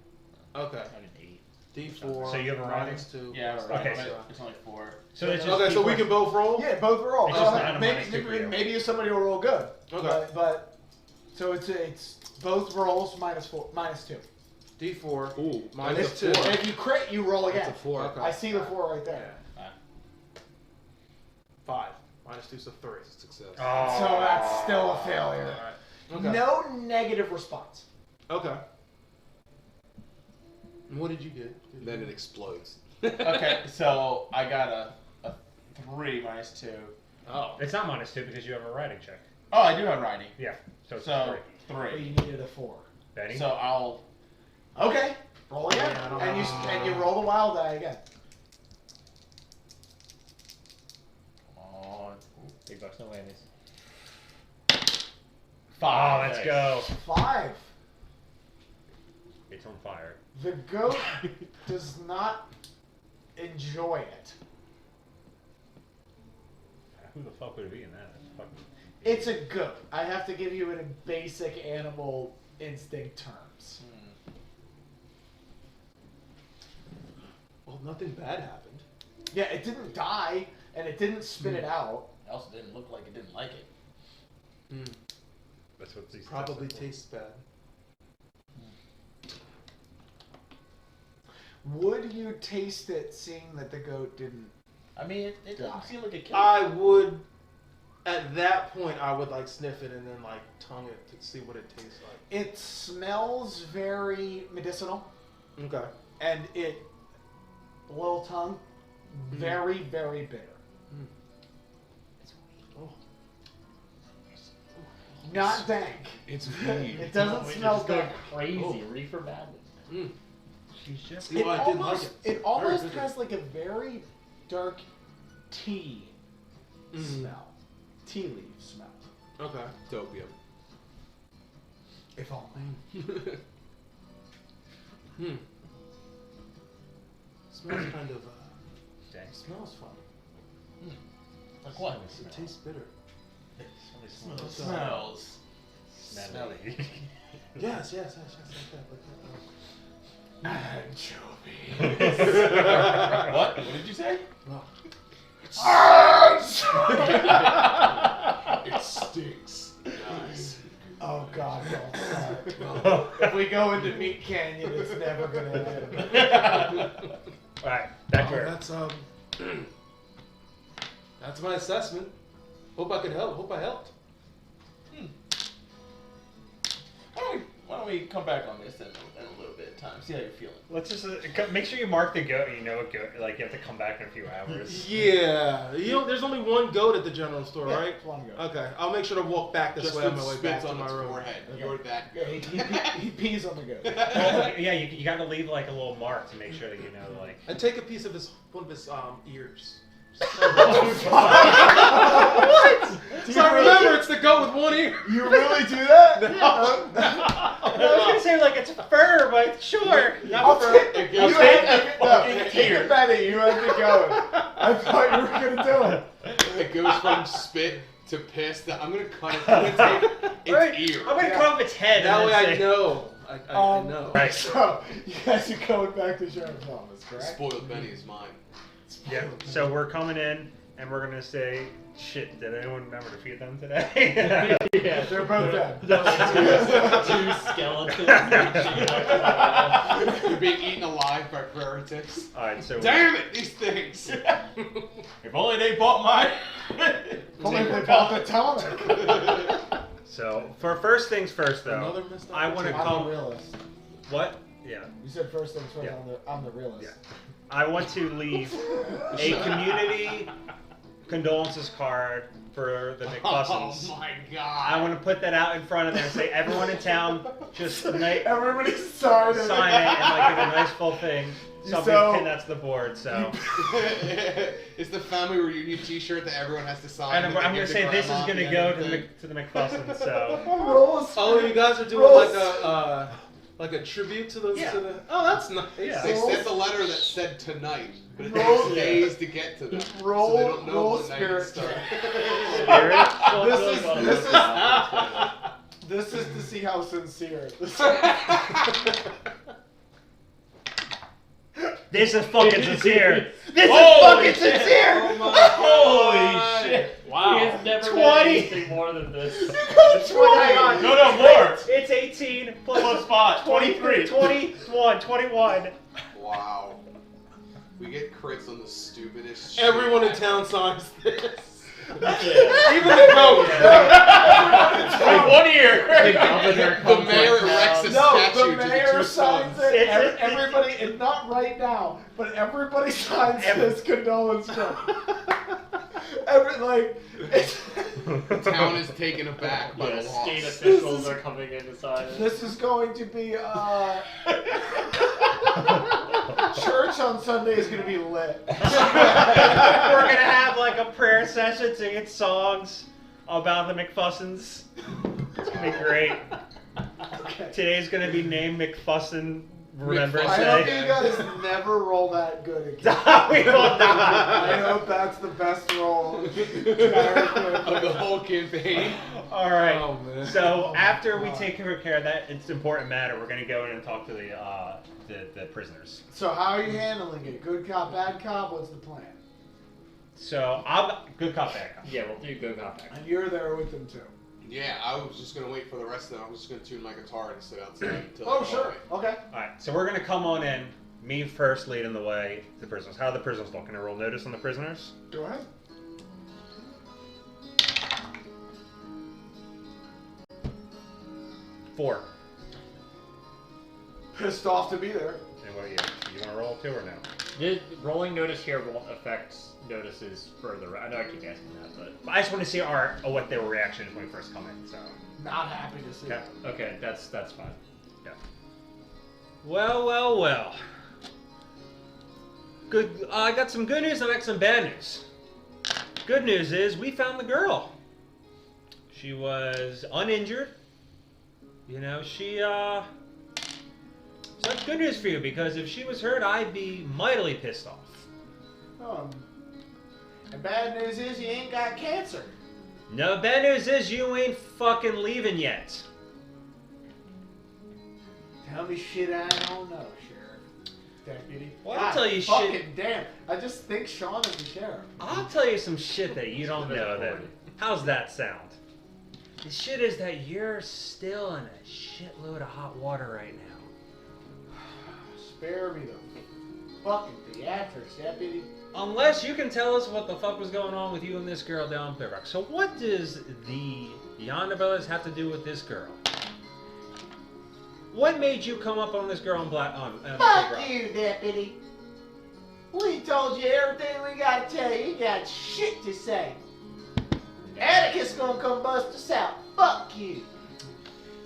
Okay. I had an 8. D4. So you have a riding? -2. Yeah, Okay, right. so- It's only 4. So it's just Okay, so we can both roll? Yeah, both roll. It's just not a -2 for you. Maybe somebody will roll good. Okay. But so it's both rolls -2. D4. Ooh, Minus that's a 2. 4. And if you crit, you roll again. That's a 4. Okay. I see the 4 right there. 5. -2, so 3. Success. Oh. So that's still a failure. Okay. No negative response. Okay. And what did you get? Then it explodes. Okay, so I got a 3 -2. Oh. It's not -2 because you have a riding check. Oh, I do have riding. Yeah. So it's So 3. But 3. you needed a 4. Benny? So I'll. Okay. Roll again. Yeah, I don't and know. you roll the wild die again. Come on. Big bucks, no whammies. 5. Oh, let's go. 5. It's on fire. The goat does not enjoy it. Who the fuck would it be in that? That's fucking It's a goat. I have to give you it in basic animal instinct terms. Well, nothing bad happened. Yeah, it didn't die, and it didn't spit it out. It also didn't look like it didn't like it. That's what these Probably tests are for. tastes bad. Would you taste it, seeing that the goat didn't? I mean, it doesn't seem like it killed. I would, at that point, I would like sniff it and then like tongue it to see what it tastes like. It smells very medicinal, Okay. and it, little tongue, very, very bitter. Oh. Not dank. It's weed. It doesn't We smell just go dank. crazy. Reefer madness. She's just. See why I didn't like it. It almost Very has like a very dark tea smell. Tea leaf smell. Okay. Opium. If only. Smells kind of. Dang. Smells fun. Like what? It tastes bitter. It smells. smells. Smelly. Yes, like that. Anchovies. What? What did you say? Well, It stinks. Nice. Oh God, don't start. If we go into Meat Canyon, it's never gonna end. Alright, back to her. that's my assessment. Hope I could help. Hope I helped. Why don't we come back on this in a little bit of time? See how you're feeling. Let's just make sure you mark the goat. You know, goat. Like you have to come back in a few hours. Yeah. There's only one goat at the general store, right? One goat. Okay. I'll make sure to walk back this Just way on with my way back spits to on my its room. forehead. You're that Yeah, good. he pees on the goat. Well, yeah, you got to leave like a little mark to make sure that you know, like. And take a piece of one of his ears. What? So I remember it's the goat with one ear. You really do that? I was gonna say like it's fur, but sure. I'll take It you goes had take to a no, fucking take ear. a Betty. You had to go. I thought you were gonna do it. It goes from spit to piss. I'm gonna cut it. I'm gonna take its Right. ear. I'm gonna cut off its head. That and way then I say, know. I know. Right. So you guys are going back to Sheriff's office, correct? Spoiled Benny is mine. Yeah. So we're coming in, and we're gonna say, "Shit, did anyone remember to feed them today?" Yeah, They're both dead. Two skeletons. They're being eaten alive by heretics. All right. So. Damn it, these things. If only they bought mine. Only they bought the tonic. So for first things first, though, Another missed I want to I'm the come. realist. What? Yeah. You said first things first. Yeah. I'm the realist. Yeah. I want to leave a community condolences card for the McFussins. Oh my I god. want to put that out in front of there and say everyone in town just Everybody's sorry to sign it and like give a nice full thing. Something So- pin that's the board. So It's the family reunion T-shirt that everyone has to sign. and that I'm they gonna give say to this is grandma gonna at go the end of to the McFussins. So Rolls. Oh, you guys are doing Rolls. like a tribute to the. Yeah. To the oh, that's nice. Yeah. They sent a letter that said tonight, but it Roll- takes days to get to them, Roll- so they don't know roll what night it spirit started. This is to see how sincere. this is fucking sincere. This Holy is fucking shit. sincere. Oh my Holy God. shit! Wow. He has never 20. done anything more than this. Hang on. No, more. It's 18 Plus 5, 23. 21. Wow. We get crits on the stupidest shit. Everyone in town signs this. Even Even the goat. Wait, 1 year. The governor The comes mayor like erects a down. No, statue the to the mayor two signs sons. it. Everybody, and not right now, but everybody signs this condolence check. The town is taken aback by Yeah, the loss. state officials are coming in to sign it. This is going to be church on Sunday is going to be lit. We're gonna have like a prayer session, singing songs about the McFussins. It's gonna be great. Okay. Today's gonna be named McFussin remember Mick I saying. hope you guys never roll that good again. We will not. I hope that's the best roll. Of the whole campaign. All right. Oh, man. So Oh my after we God. take care of that, it's an important matter. We're gonna go in and talk to the prisoners. So how are you handling it? Good cop, bad cop? What's the plan? So I'm good cop, bad cop. Yeah, we'll do good cop back. And you're there with them too. Yeah, I was just gonna wait for the rest of them. I was just gonna tune my guitar and sit outside until. Oh they sure. call me. Okay. All right. So we're gonna come on in. Me first, leading the way to the prisoners. How are the prisoners looking? Can I roll notice on the prisoners? Go ahead. Four. Pissed off to be there. And what are you? You want to roll two or no? The rolling notice here won't affect notices further. I know I keep asking that, but I just want to see what their reaction is when we first come in. So. Not happy to see. Okay. it. okay, that's fine. Yeah. Well. Good. I got some good news. I got some bad news. Good news is we found the girl. She was uninjured. You know, so that's good news for you because if she was hurt, I'd be mightily pissed off. And bad news is you ain't got cancer. No, bad news is you ain't fucking leaving yet. Tell me shit I don't know, Sheriff. Deputy. Well, I'll God tell you fucking shit. damn. I just think Sean is the sheriff. I'll tell you some shit that you don't know then. How's that sound? The shit is that you're still in a shitload of hot water right now. Spare me the fucking theatrics, Deputy. Unless you can tell us what the fuck was going on with you and this girl down in Pibrock. So what does the Yonder Brothers have to do with this girl? What made you come up on this girl in Fuck Pibrock? you, Deputy. We told you everything we gotta tell you. You got shit to say. Atticus gonna come bust us out. Fuck you.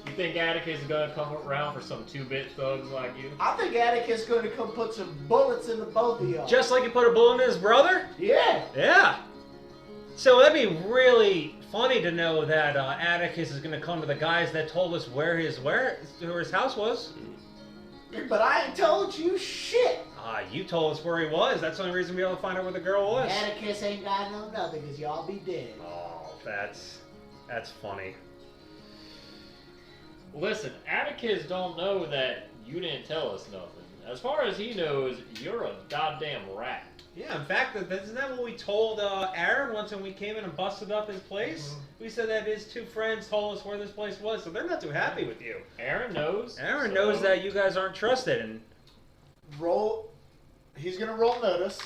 You think Atticus is gonna come around for some 2-bit thugs like you? I think Atticus gonna come put some bullets into both of y'all. Just like you put a bullet in his brother? Yeah. Yeah. So that'd be really funny to know that Atticus is going to come to the guys that told us where his house was. But I ain't told you shit. You told us where he was. That's the only reason we were able to find out where the girl was. Atticus ain't got no nothing because y'all be dead. Oh, that's funny. Listen, Atticus don't know that you didn't tell us nothing. As far as he knows, you're a goddamn rat. Yeah, in fact, isn't that what we told Aaron once when we came in and busted up his place? We said that his two friends told us where this place was, so they're not too happy with you. Aaron knows. Aaron so- knows that you guys aren't trusted, and Roll. He's gonna roll notice,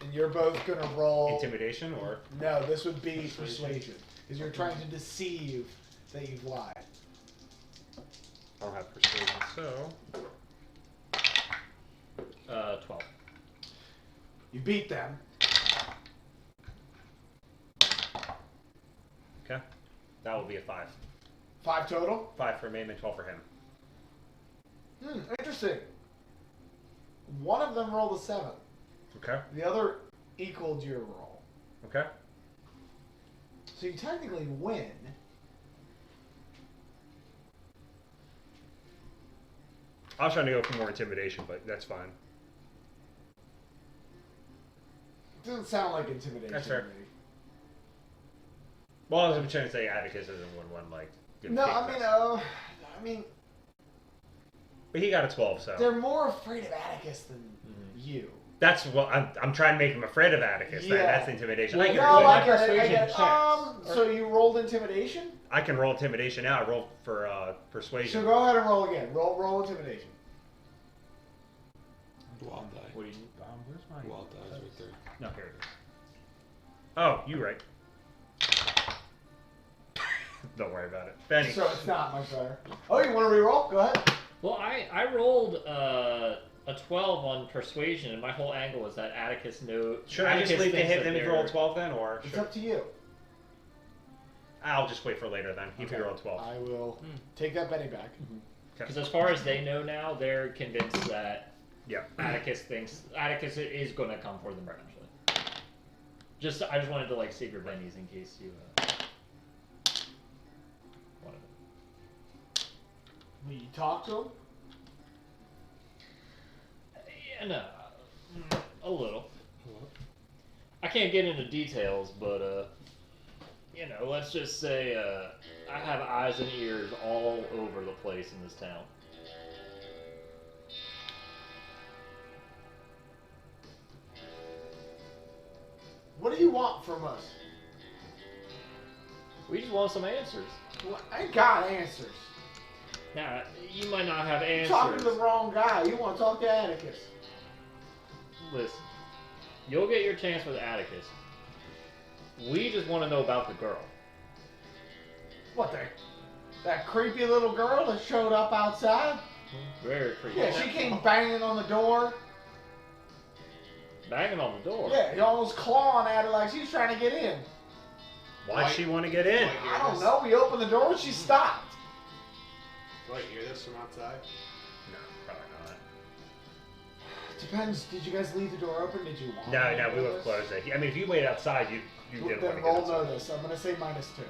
and you're both gonna roll. intimidation, or No, this would be persuasion, because you're trying to deceive that you've lied. I don't have persuasion, so 12. You beat them. okay, that will be a 5. 5 total. 5 for me and 12 for him. Interesting. One of them rolled a 7. Okay. The other equaled your roll. Okay. So you technically win. I was trying to go for more intimidation, but that's fine. Doesn't sound like intimidation. That's fair. to me. Well, I was trying to say Atticus isn't one like. Good No, kick I mean, but he got a 12, so they're more afraid of Atticus than you. that's what I'm trying to make him afraid of Atticus. Yeah. That's the intimidation. Well, I, No, can, I get it. I persuasion get it. checks. So you rolled intimidation. I can roll intimidation now. I roll for So persuasion. go ahead and roll again. Roll intimidation. Wild die. What do you? Where's my? Wild die is right there. No, here it is. Oh, you right. Don't worry about it. Benny. So it's not much better. Oh, you want to re-roll? Go ahead. Well, I rolled a 12 on persuasion, and my whole angle was that Atticus knows. Should I just leave the hit and then roll 12 then, or It's should... up to you. I'll just wait for later then. You can roll 12. I will take that Benny back. Because as far as they know now, they're convinced that Yeah. Atticus is going to come for them eventually. I just wanted to like save your bennies in case you wanted it. You talk to him. No, a little. I can't get into details, but you know, let's just say I have eyes and ears all over the place in this town. What do you want from us? We just want some answers. Well, I got answers. Now, you might not have You're answers. talking to the wrong guy. You want to talk to Atticus. Listen, you'll get your chance with Atticus. We just want to know about the girl. What, that creepy little girl that showed up outside? Very creepy. Yeah, she came banging on the door. Banging on the door. Yeah, almost clawing at her like she was trying to get in. Why'd she want to get in? I don't know. We opened the door and she stopped. Do I hear this from outside? No, probably not. Depends. Did you guys leave the door open? Did you want No, to no, we do would this? close it. I mean, if you wait outside, you didn't want to Then get roll outside. notice. I'm going to say -2.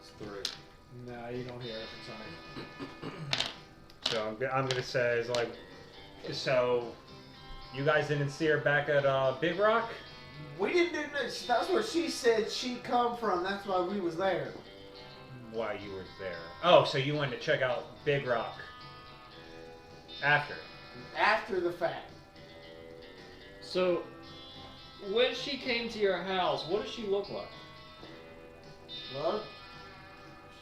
It's 3. No, you don't hear it. Sorry. So I'm gonna say is like, so you guys didn't see her back at Big Rock? We didn't do this. That's where she said she come from. That's why we was there. Why you were there? Oh, so you wanted to check out Big Rock after? After the fact. So, when she came to your house, what did she look like? Well,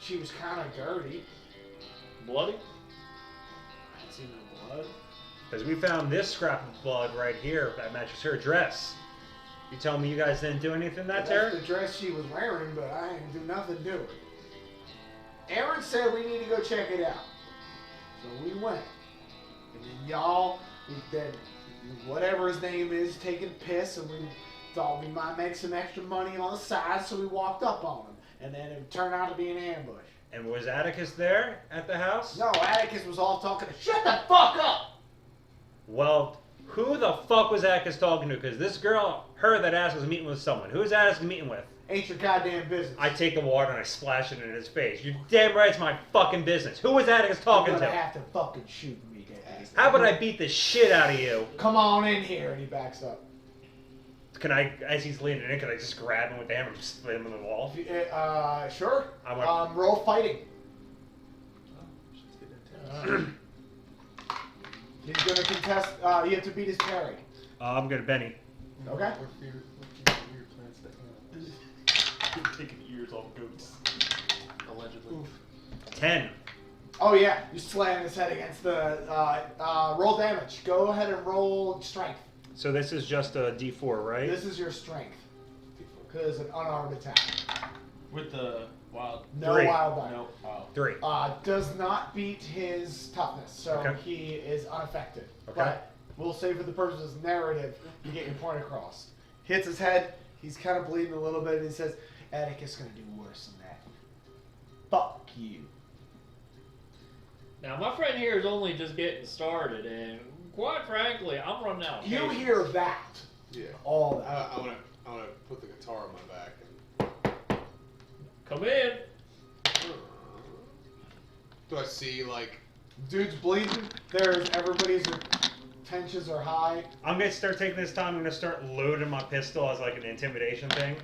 she was kind of dirty. Bloody? I hadn't seen no blood. Because we found this scrap of blood right here that matches her dress. You tell me you guys didn't do anything that to That's her? the dress she was wearing, but I didn't do nothing to it. Aaron said we need to go check it out. So we went. And then y'all, then whatever his name is, taking piss, and we thought we might make some extra money on the side, so we walked up on him. And then it turned out to be an ambush. And was Atticus there at the house? No, Atticus was all talking to shut the fuck up! Well, who the fuck was Atticus talking to? Because this girl heard that Atticus was meeting with someone. Who is Atticus meeting with? Ain't your goddamn business. I take the water and I splash it in his face. You're damn right it's my fucking business. Who was Atticus talking You're gonna to? have to fucking shoot me, Dad. How about I beat the shit out of you? Come on in here, and he backs up. Can I, as he's leaning in, can I just grab him with the hammer and just slam him in the wall? Sure. I want- Roll fighting. He's gonna contest. You have to beat his parry. I'm gonna Benny. Okay. Or fear plants that taking ears off goats. Allegedly. 10. Oh yeah, you slam his head against the. Roll damage. Go ahead and roll strength. So this is just a D4, right? This is your strength. Because an unarmed attack. With the wild. No 3. wild die. No. Oh. 3. Does not beat his toughness, so Okay. he is unaffected. Okay. But we'll say for the purposes of narrative, you get your point across. Hits his head, he's kind of bleeding a little bit, and he says, Atticus is going to do worse than that. Fuck you. Now, my friend here is only just getting started, and quite frankly, I'm running out of You patience. hear that. Yeah. All that. I wanna put the guitar on my back. Come in. Do I see like? Dude's bleeding. Everybody's tensions are high. I'm gonna start taking this time. I'm gonna start loading my pistol as like an intimidation thing.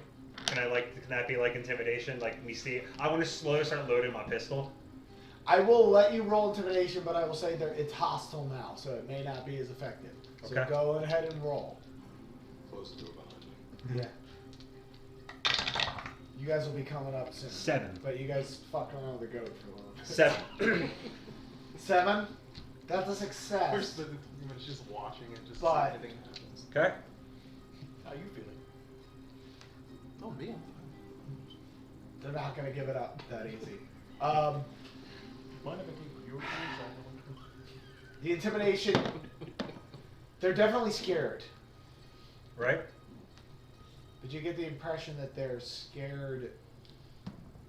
Can that be like intimidation? Like we see, I want to slowly start loading my pistol. I will let you roll intimidation, but I will say that it's hostile now, so it may not be as effective. So Okay. go ahead and roll. Close to it behind me. Yeah. You guys will be coming up soon. 7. But you guys fucked around with the goat for a little bit. 7. 7? That's a success. Where's the just watching and just But- see anything happens. Okay. How you feeling? Oh, me. I'm fine. They're not going to give it up that easy. Mind if I take your keys? The intimidation, they're definitely scared. Right. But you get the impression that they're scared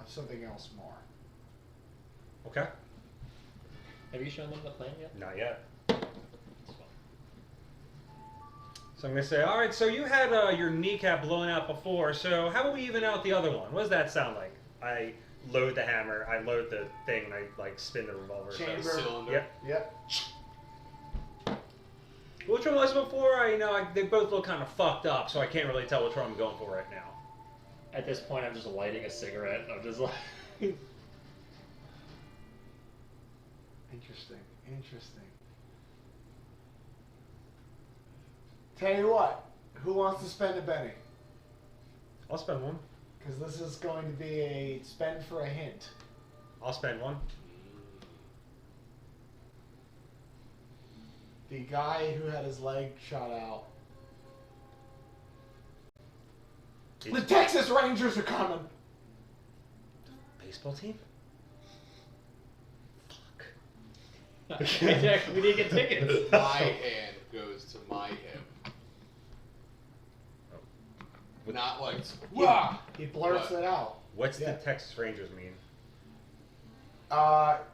of something else more. Okay. Have you shown them the plan yet? Not yet. So I'm gonna say, all right. So you had your kneecap blown out before. So how about we even out the other one? What does that sound like? I load the hammer, I load the thing, and I like spin the revolver. Chamber. The cylinder. Yep. Yep. Which one was it before? They both look kind of fucked up, so I can't really tell which one I'm going for right now. At this point, I'm just lighting a cigarette. I'm just like. Interesting. Tell you what, who wants to spend a penny? I'll spend one. Because this is going to be a spend for a hint. I'll spend one. The guy who had his leg shot out. The Texas Rangers are coming. Baseball team? We didn't get tickets. My hand goes to my hip. Not like, wah! He blurts What? it out. What's Yeah. the Texas Rangers mean? Is that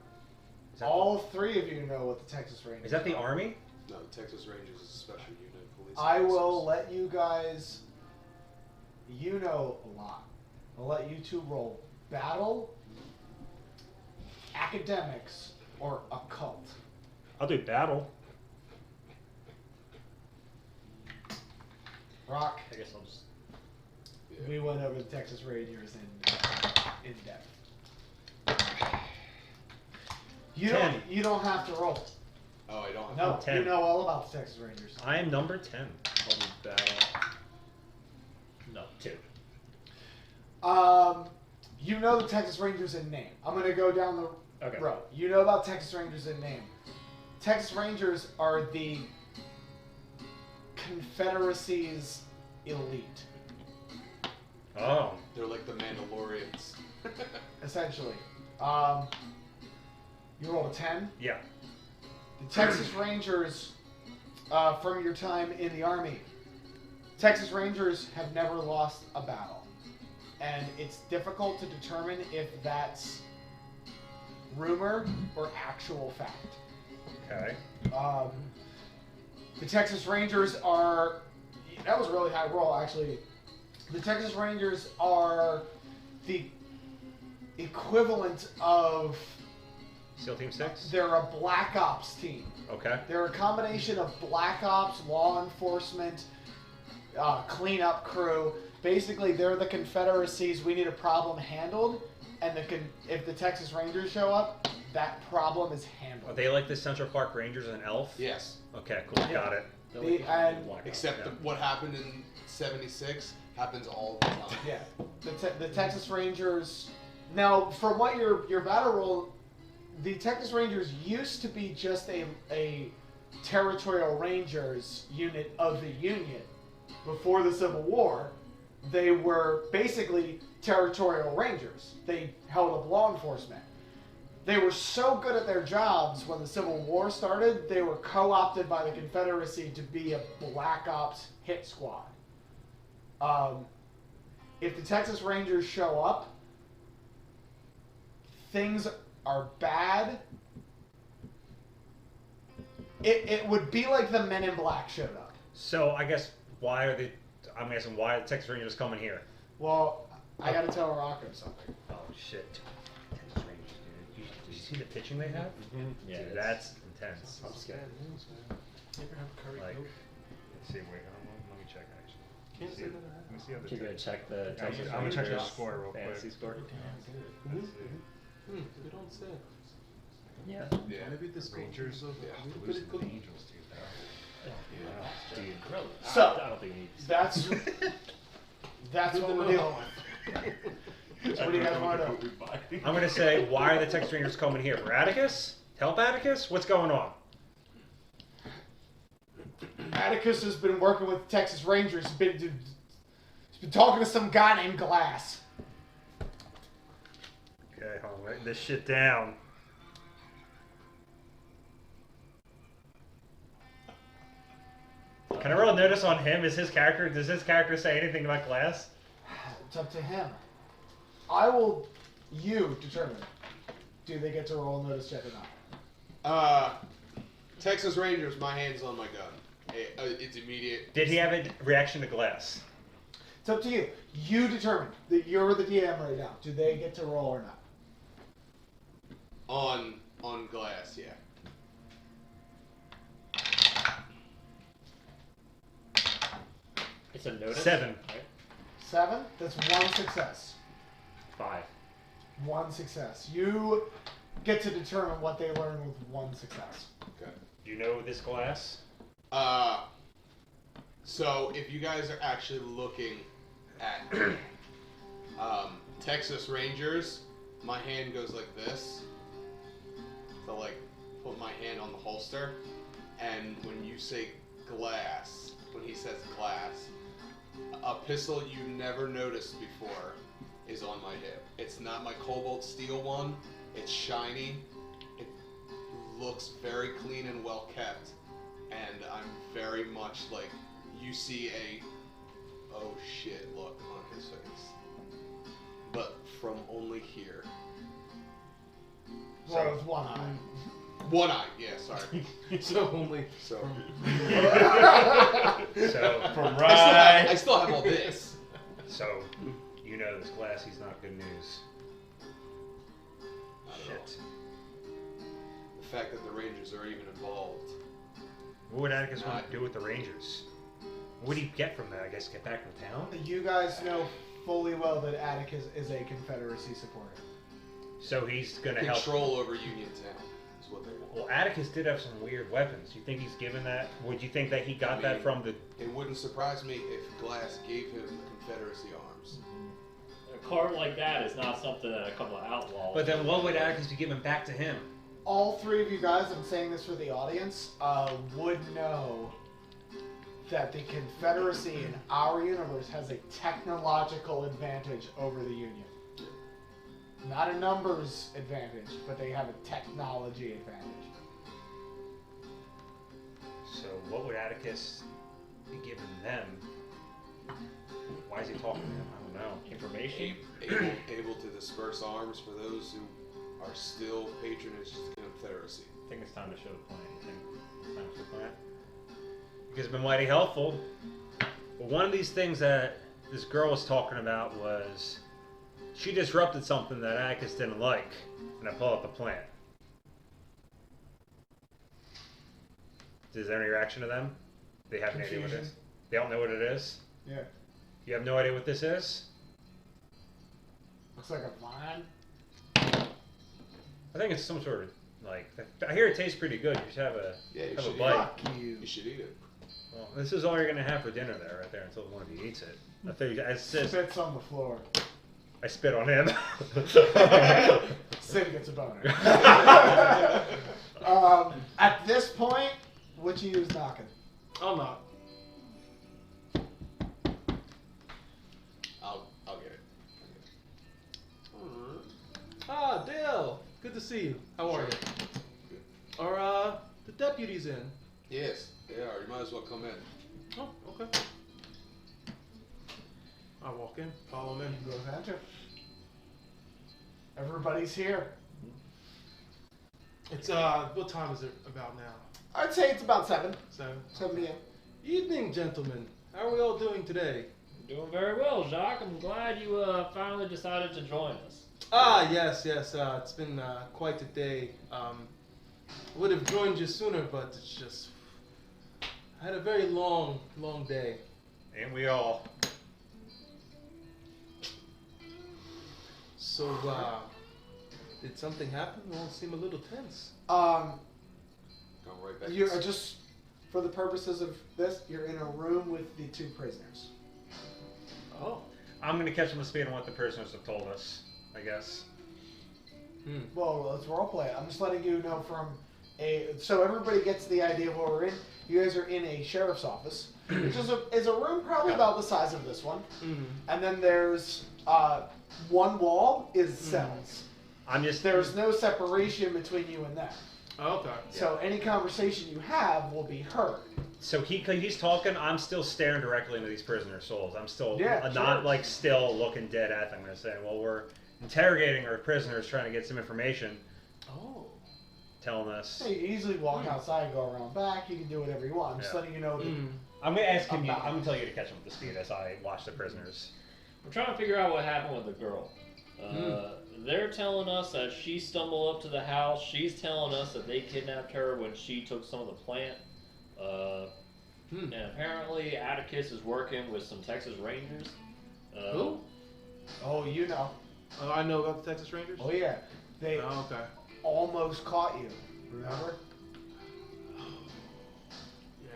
All three of you know what the Texas Rangers Is that the are. Army? No, the Texas Rangers is a special unit of police. I will officers. let you guys. You know a lot. I'll let you two roll battle, academics, or occult. I'll do battle. Rock. I guess I'll just. Yeah. We went over the Texas Rangers in depth. You 10. you don't have to roll. Oh, I don't have No, 10. you know all about the Texas Rangers. I am number 10. I'll do battle. No, 2. You know the Texas Rangers in name. I'm gonna go down the Okay. road. You know about Texas Rangers in name. Texas Rangers are the Confederacy's elite, Oh. They're like the Mandalorians. essentially. You rolled a 10. Yeah. The Texas Rangers, from your time in the Army, Texas Rangers have never lost a battle. And it's difficult to determine if that's rumor or actual fact. Okay. The Texas Rangers are... That was a really high roll, actually. The Texas Rangers are the equivalent of... SEAL Team 6? They're a Black Ops team. Okay. They're a combination of Black Ops, law enforcement, cleanup crew. Basically, they're the Confederacy's we need a problem handled, and if the Texas Rangers show up, that problem is handled. Are they like the Central Park Rangers and Elf? Yes. Okay, cool. Yeah. Got it. They're The- like and- Black Ops. Except Yeah. what happened in '76 happens all the time. Yeah, the Texas Rangers. Now, from what your battle roll, the Texas Rangers used to be just a territorial rangers unit of the Union. Before the Civil War, they were basically territorial rangers. They held up law enforcement. They were so good at their jobs when the Civil War started, they were co-opted by the Confederacy to be a Black Ops hit squad. If the Texas Rangers show up, things are bad. It would be like the Men in Black showed up. So I guess I'm guessing why are the Texas Rangers coming here? Well, I gotta tell Rocco something. Oh shit. Texas Rangers, dude. Did you see the pitching they have? Yeah, Dude, it's- that's intense. I'm scared. Like, let's see, wait, let me check actually. Can't say that I Let me see how the Can you go check the I'm Texas gonna check their Rangers score real quick. fantasy score? Let's see. We don't say. Yeah. Yeah. Maybe this Rangers? Yeah. Losing the Angels, dude. Wow, dude. Really? So- I don't think you need to. That's what we're dealing with. So what do you guys want to know? I'm gonna say, why are the Texas Rangers coming here? For Atticus? Help Atticus? What's going on? Atticus has been working with the Texas Rangers. He's been talking to some guy named Glass. Okay, hold on, write this shit down. Can I roll a notice on him? Does his character say anything about Glass? It's up to him. I will. You determine. Do they get to roll a notice check or not? Texas Rangers, my hand's on my gun. It's immediate. Did he have a reaction to Glass? It's up to you. You determine that you're the DM right now. Do they get to roll or not? On glass, yeah. It's a notice. 7. Right? 7? That's 1 success. 5. 1 success. You get to determine what they learn with 1 success. Okay. Do you know this glass? So if you guys are actually looking at Texas Rangers, my hand goes like this. So like put my hand on the holster, and when you say glass, when he says glass, a pistol you never noticed before is on my hip. It's not my cobalt steel one. It's shiny. It looks very clean and well kept, and I'm very much like, you see a oh shit look on his face, but from only here. Well, with 1 eye. One eye, yeah, sorry. So only. So So, From I still have all this. so you know this glass. He's not good news. Shit. The fact that the Rangers are even involved. What would Atticus want to do with the Rangers? What would he get from that? I guess get back to town? You guys know fully well that Atticus is a Confederacy supporter. So he's going to help. Control over Uniontown is what they want. Well, Atticus did have some weird weapons. You think he's given that? Would you think that he got that from the... It wouldn't surprise me if Glass gave him the Confederacy arms. A card like that is not something that a couple of outlaws. But then what would Atticus be giving back to him? All 3 of you guys, I'm saying this for the audience, would know that the Confederacy in our universe has a technological advantage over the Union. Not a numbers advantage, but they have a technology advantage. So what would Atticus be giving them? Why is he talking to them? I don't know. Information. Able to disperse arms for those who are still patronage to the Confederacy. I think it's time to show the plan. You think it's time to show the plan? Because it's been mighty helpful. But one of these things that this girl was talking about was she disrupted something that Atticus didn't like, and I pull out the plan. Is there any reaction to them? They have no idea what it is. Confusion. They don't know what it is. Yeah. You have no idea what this is. Looks like a vine. I think it's some sort of like. I hear it tastes pretty good. You should have a Yeah, you have a should eat bite. Fuck you. You should eat it. Well, this is all you're gonna have for dinner there, right there, until one of you eats it. I think I said Spits on the floor. I spit on him. Sid gets a boner. At this point, what you use knocking? I'm not. I'll get it. Ah, Dale. Good to see you. How are you? Good. Are the deputies in? Yes, they are. You might as well come in. Oh, okay. I walk in, follow them in. You both enter. Everybody's here. It's what time is it about now? I'd say it's about 7. 7. 7 p.m. Evening, gentlemen. How are we all doing today? Doing very well, Jacques. I'm glad you finally decided to join us. Ah, yes. It's been quite a day. Would have joined you sooner, but it's just I had a very long day. And we all. So, did something happen? You all seem a little tense. Going right back. You're just, for the purposes of this, you're in a room with the 2 prisoners. Oh. I'm gonna catch them up to speed on what the prisoners have told us, I guess. Well, let's roleplay it. I'm just letting you know from so everybody gets the idea of what we're in. You guys are in a sheriff's office, which is a room probably about the size of this one. Mm-hmm. And then there's one wall is cells. There's no separation between you and them. Okay. So any conversation you have will be heard. So he's talking. I'm still staring directly into these prisoners' souls. I'm still Yeah, not sure. like still looking dead at them. I'm saying, well, we're interrogating our prisoners, trying to get some information, Oh. telling us. So you can easily walk outside and go around back. You can do whatever you want. I'm just Yeah. letting you know that I'm gonna ask him. About. I'm gonna tell you to catch him up to speed as I watch the prisoners. We're trying to figure out what happened with the girl. They're telling us that she stumbled up to the house. She's telling us that they kidnapped her when she took some of the plant. And apparently Atticus is working with some Texas Rangers. Who? Oh, you know. Oh, I know about the Texas Rangers. Oh yeah, they Oh, okay. almost caught you. Remember? Yeah.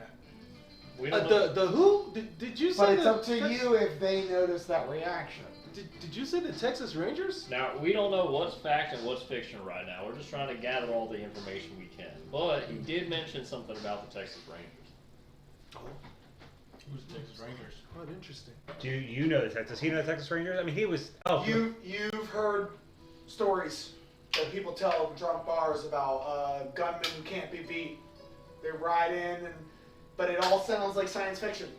We don't know. The who? Did you say? But it's the up to you if they notice that reaction. Did you say the Texas Rangers? Now, we don't know what's fact and what's fiction right now. We're just trying to gather all the information we can. But he did mention something about the Texas Rangers. Who's the Texas Rangers? Quite interesting. Do you know the Texas? He know the Texas Rangers? I mean, he was. Oh, You've heard stories that people tell in drunk bars about gunmen who can't be beat. They ride in, but it all sounds like science fiction.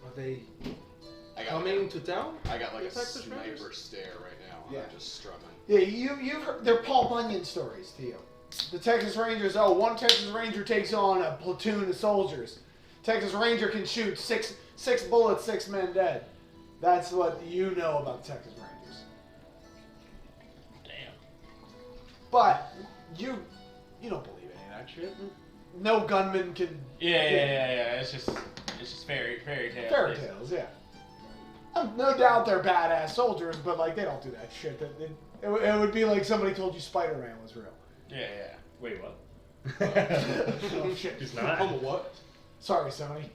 Are they I got coming to town? I got like The a Texas sniper Rangers? stare right now. Yeah. I'm just strumming. Yeah, you've heard, they're Paul Bunyan stories to you. The Texas Rangers, one Texas Ranger takes on a platoon of soldiers. Texas Ranger can shoot six bullets, 6 men dead. That's what you know about the Texas Rangers. Damn. But you don't believe any of that shit. No gunman can. Yeah. It's just fairy tales. Fairy tales, yeah. No doubt they're badass soldiers, but like they don't do that shit. It would be like somebody told you Spider-Man was real. Yeah. Wait, what? Oh shit. He's not. What? Sorry, Sony.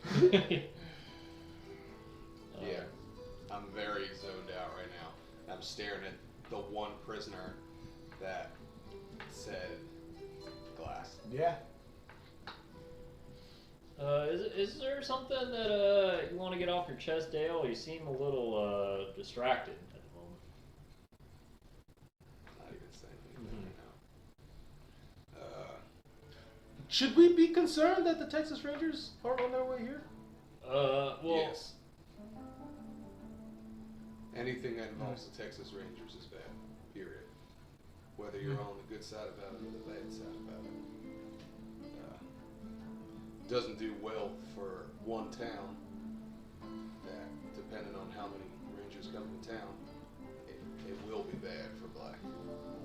Yeah. I'm very zoned out right now. I'm staring at the one prisoner that said glass. Yeah. Is there something that you want to get off your chest, Dale? You seem a little distracted at the moment. Not even saying anything right now. Should we be concerned that the Texas Rangers are on their way here? Well, Yes. Anything that involves the Texas Rangers is bad. Period. Whether you're on the good side about it or the bad side about it. Doesn't do well for one town. That, depending on how many Rangers come to town, it will be bad for Black.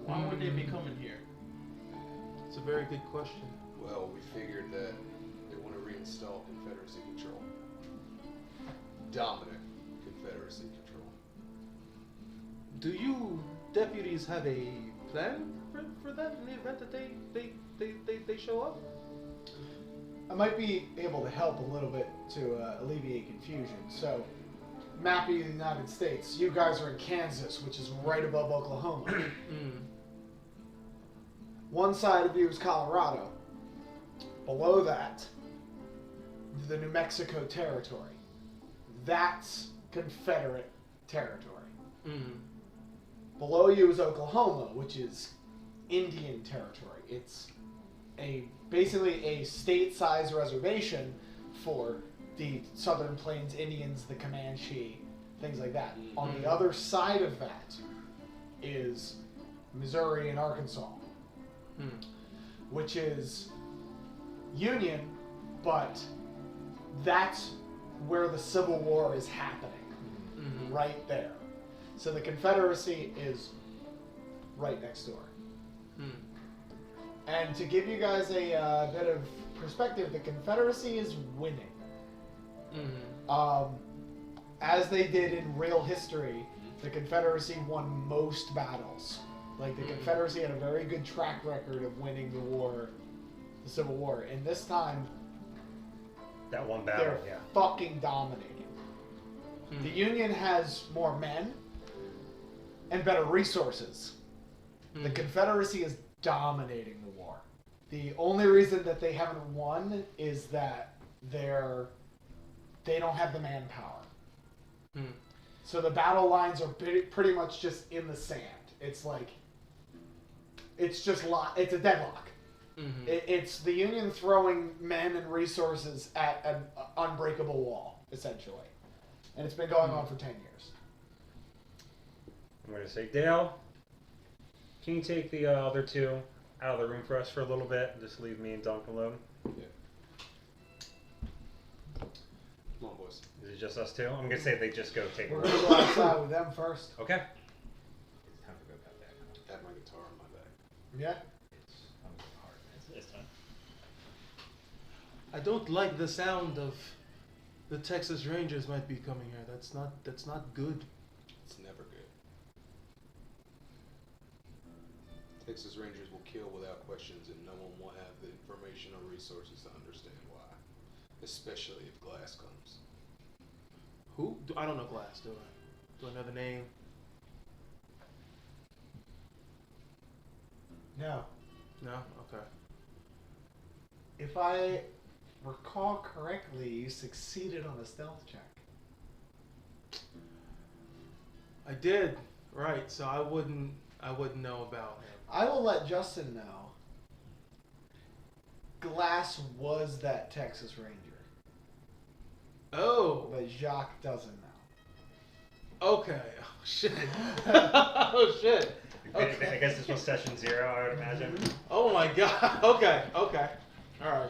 Why would they be coming here? It's a very good question. Well, we figured that they want to reinstall Confederacy control. Dominant Confederacy control. Do you deputies have a plan for that in the event that they show up? I might be able to help a little bit to alleviate confusion. So, map of the United States. You guys are in Kansas, which is right above Oklahoma. One side of you is Colorado. Below that, the New Mexico territory. That's Confederate territory. Below you is Oklahoma, which is Indian territory. It's basically a state-sized reservation for the Southern Plains Indians, the Comanche, things like that. On the other side of that is Missouri and Arkansas, which is Union, but that's where the Civil War is happening, right there. So the Confederacy is right next door. And to give you guys a bit of perspective, the Confederacy is winning. As they did in real history, the Confederacy won most battles. Like the Confederacy had a very good track record of winning the war, the Civil War. And this time, That one battle, they're yeah. fucking dominating. The Union has more men and better resources. The Confederacy is dominating the war. The only reason that they haven't won is that they don't have the manpower. So the battle lines are pretty much just in the sand. It's like it's a deadlock. It's the Union throwing men and resources at an unbreakable wall, essentially. And it's been going on for 10 years. I'm going to say, Dale, can you take the other two out of the room for us for a little bit and just leave me and Dunk alone? boys. Is it just us two? I'm gonna say they just go take a We're look. gonna go outside with them first. Okay. It's time to go cut back. I have my guitar on my back. Yeah. I'm going hard. It's time. I don't like the sound of the Texas Rangers might be coming here. That's not good. It's never good. Texas Rangers will kill without questions, and no one will have the information or resources to understand why. Especially if Glass comes. Who? I don't know Glass, do I? Do I know the name? No. No? Okay. If I recall correctly, you succeeded on a stealth check. I did. Right, so I wouldn't know about him. I will let Justin know. Glass was that Texas Ranger, Oh, but Jacques doesn't know. okay. Oh shit. Oh shit. Okay. I guess this was session 0, I would imagine. Oh my god. Okay, okay. Alright.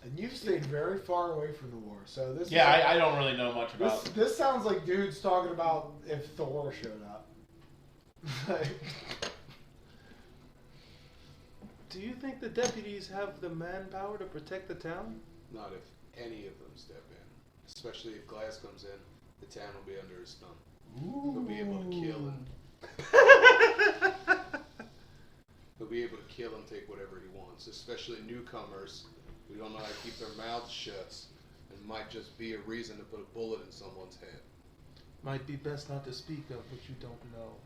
And you've stayed very far away from the war, so this. Yeah, is I don't really know much about. this sounds like dudes talking about if Thor showed up. Do you think the deputies have the manpower to protect the town? Not if any of them step in. Especially if Glass comes in, the town will be under his thumb. He'll be able to kill and he'll be able to kill and take whatever he wants. Especially newcomers who don't know how to keep their mouths shut and might just be a reason to put a bullet in someone's head. Might be best not to speak of what you don't know.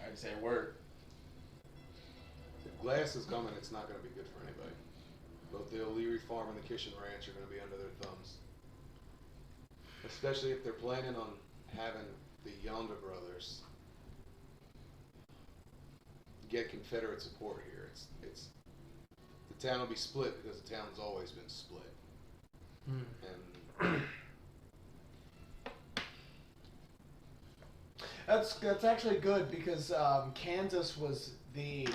I'd say word. If Glass is coming, it's not going to be good for anybody. Both the O'Leary farm and the Kitchen Ranch are going to be under their thumbs. Especially if they're planning on having the Yonder brothers get Confederate support here. It's the town will be split because the town's always been split. And That's actually good because Kansas was the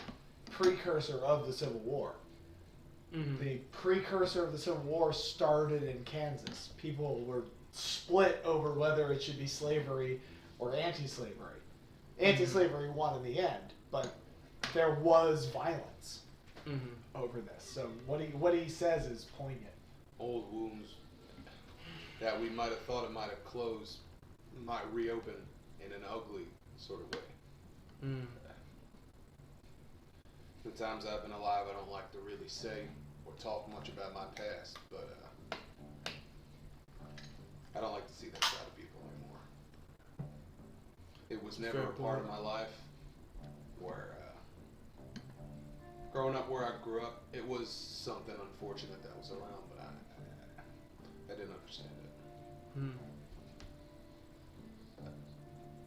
precursor of the Civil War. Mm-hmm. The precursor of the Civil War started in Kansas. People were split over whether it should be slavery or anti-slavery. Anti-slavery won in the end, but there was violence over this. So what he says is poignant. old wounds that we might have thought it might have closed might reopen in an ugly sort of way. The times I've been alive, I don't like to really say or talk much about my past, but I don't like to see that side of people anymore. It was never Fair a part point. of my life where, growing up where I grew up, it was something unfortunate that was around, but I didn't understand it.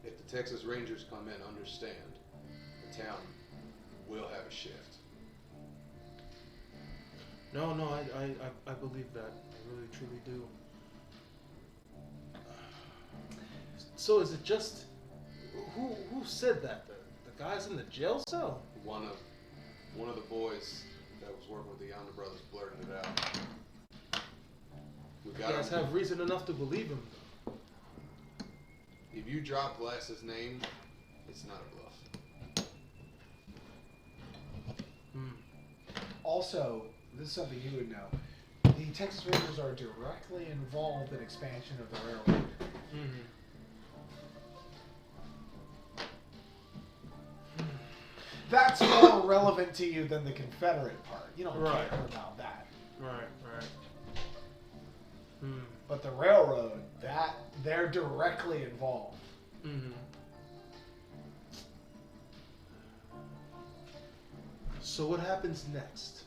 If the Texas Rangers come in, understand, the town will have a shift. No, I believe that. I really, truly do. So is it just who said that? The guys in the jail cell? One of the boys that was working with the Yonder brothers blurted it out. We You got guys him. have reason enough to believe him. If you drop Glass's name, it's not a bluff. Also, this is something you would know. The Texas Rangers are directly involved in expansion of the railroad. That's more relevant to you than the Confederate part. You don't Right. care about that. Right. But the railroad, they're directly involved. So what happens next?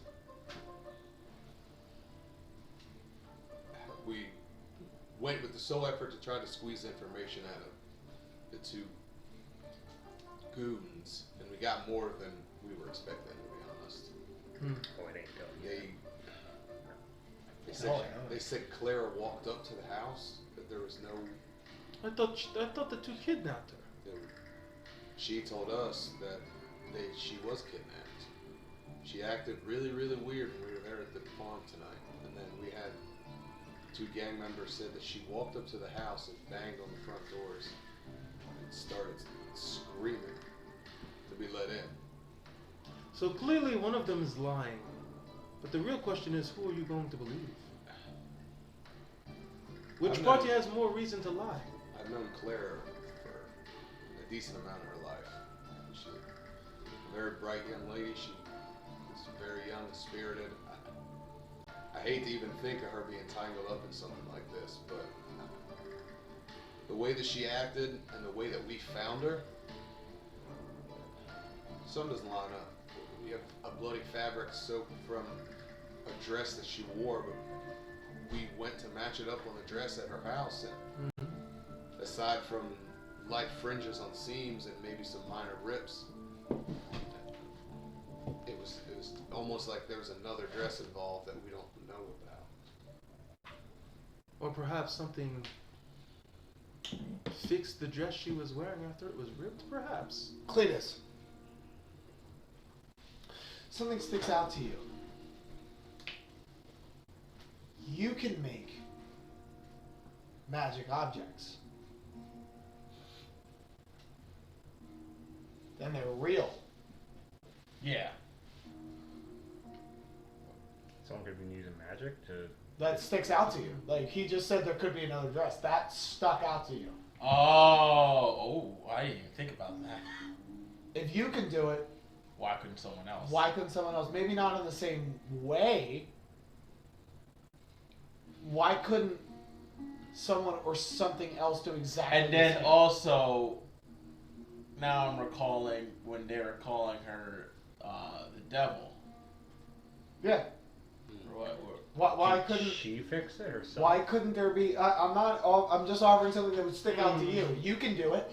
We went with the sole effort to try to squeeze information out of the two goons, and we got more than we were expecting, to be honest. Oh, it ain't going. They said Clara walked up to the house, but there was no. I thought the two kidnapped her. She told us that she was kidnapped. She acted really, really weird when we were there at the farm tonight. And then we had 2 gang members said that she walked up to the house and banged on the front doors and started screaming to be let in. So clearly one of them is lying. But the real question is, who are you going to believe? Which I've party known- has more reason to lie? I've known Clara for a decent amount of her life. She's a very bright young lady. She is very young and spirited. I hate to even think of her being tangled up in something like this, but the way that she acted and the way that we found her, some doesn't line up. We have a bloody fabric soaked from a dress that she wore, but we went to match it up on the dress at her house, and aside from light fringes on seams and maybe some minor rips, it was almost like there was another dress involved that we don't know about. Or perhaps something fixed the dress she was wearing after it was ripped, perhaps. Cletus, something sticks out to you. You can make magic objects. And they're real. Yeah. Someone could have been using magic to. That sticks out to you. Like, he just said there could be another dress. That stuck out to you. Oh, I didn't even think about that. If you can do it, Why couldn't someone else? why couldn't someone else? Maybe not in the same way. Why couldn't someone or something else do exactly And the then same? also, now I'm recalling when they were calling her the devil. Yeah. Or what? Why Did couldn't she fix it herself? why couldn't there be? I'm just offering something that would stick out to you. You can do it.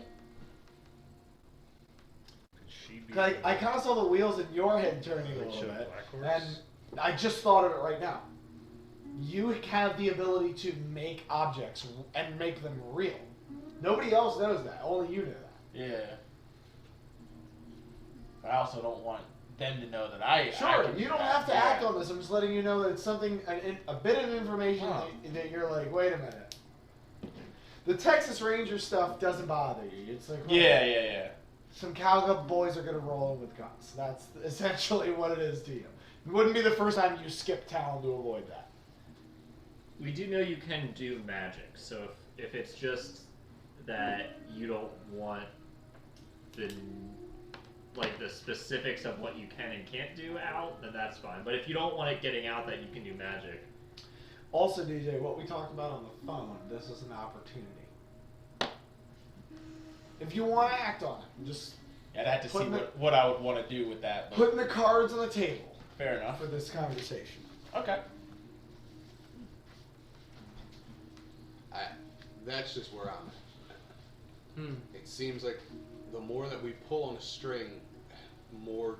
Could she be? 'Cause I kind of saw the wheels in your head turning a Like little Show bit, Black Horse? and I just thought of it right now. You have the ability to make objects and make them real. Nobody else knows that. Only you know that. Yeah. But I also don't want them to know that I Sure, can you do don't that. have to Yeah. act on this. I'm just letting you know that it's something, a bit of information Huh. that you're like, wait a minute. The Texas Ranger stuff doesn't bother you. It's like, Yeah. some cowboys are going to roll in with guns. That's essentially what it is to you. It wouldn't be the first time you skip town to avoid that. We do know you can do magic, so if it's just that you don't want the specifics of what you can and can't do out, then that's fine. But if you don't want it getting out that you can do magic, Also, DJ, what we talked about on the phone, this is an opportunity. If you want to act on it, just I'd have to see Putting what I would want to do with that. But putting the cards on the table fair enough. for this conversation. Okay. That's just where I'm at. Hmm. It seems like the more that we pull on a string, more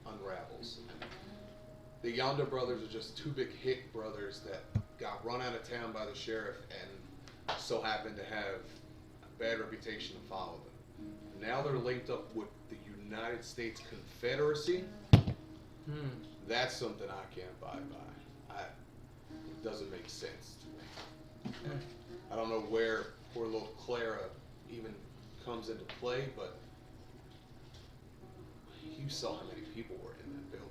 unravels. The Yonder brothers are just 2 big hick brothers that got run out of town by the sheriff and so happened to have a bad reputation to follow them. Now they're linked up with the United States Confederacy. Hmm. That's something I can't abide by. It doesn't make sense to me. I don't know where poor little Clara even comes into play, but you saw how many people were in that building.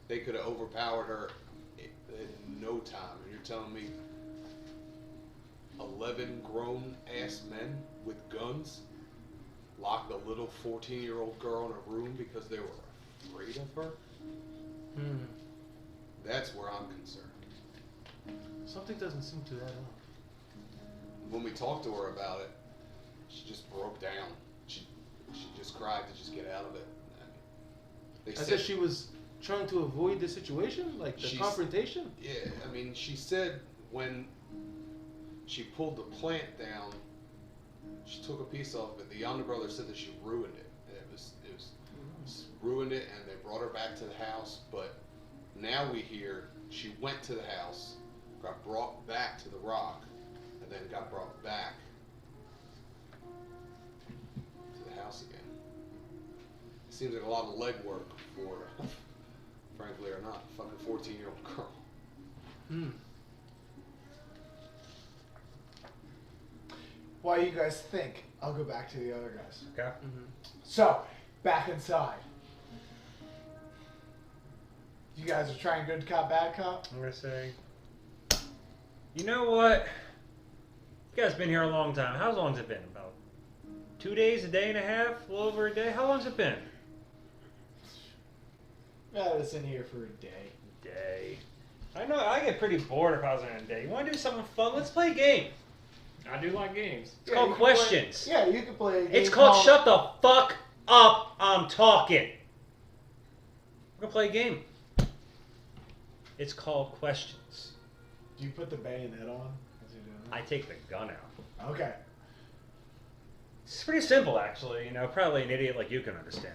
They could have overpowered her in no time. And you're telling me 11 grown-ass men with guns locked a little 14-year-old girl in a room because they were afraid of her? Hmm. That's where I'm concerned. Something doesn't seem to add up. When we talked to her about it, she just broke down. She just cried to just get out of it. I mean, they As said if she was trying to avoid the situation, like the She's- confrontation. Yeah, I mean, she said when she pulled the plant down, she took a piece off it. The Yonder brothers said that she ruined it. It was ruined it, and they brought her back to the house. But now we hear she went to the house, got brought back to the rock, and then got brought back to the house again. It seems like a lot of legwork for 14-year-old girl. Hmm. While you guys think, I'll go back to the other guys. Okay. Mm-hmm. So, back inside. You guys are trying good cop, bad cop? I'm gonna say. You know what? You guys been here a long time. How long has it been? About 2 days, a day and a half, a little over a day. How long's it been? I was in here for a day. Day. I know. I get pretty bored if I was in a day. You want to do something fun? Let's play a game. I do like games. It's called you can questions. Play, yeah, you can play a game. It's called Shut the Fuck Up. I'm talking. We're gonna play a game. It's called questions. Do you put the bayonet on as you're doing I take the gun out. that? Okay. It's pretty simple, actually. You know, probably an idiot like you can understand.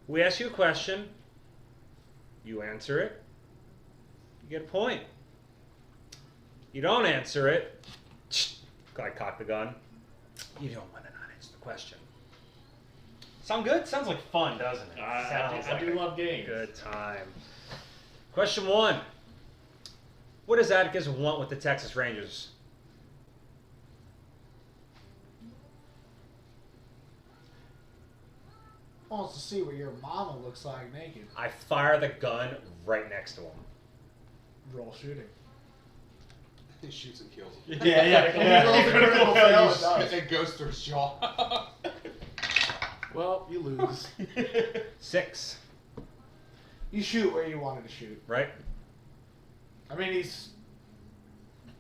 We ask you a question. You answer it. You get a point. You don't answer it. I cock the gun. You don't want to not answer the question. Sound good? Sounds like fun, doesn't it? I do love games. Good time. Question 1. What does Atticus want with the Texas Rangers? Wants to see what your mama looks like naked. I fire the gun right next to him. Roll shooting. He shoots and kills him. Critical fail, it does. It goes through his jaw. Well, you lose. 6. You shoot where you wanted to shoot. Right? I mean, he's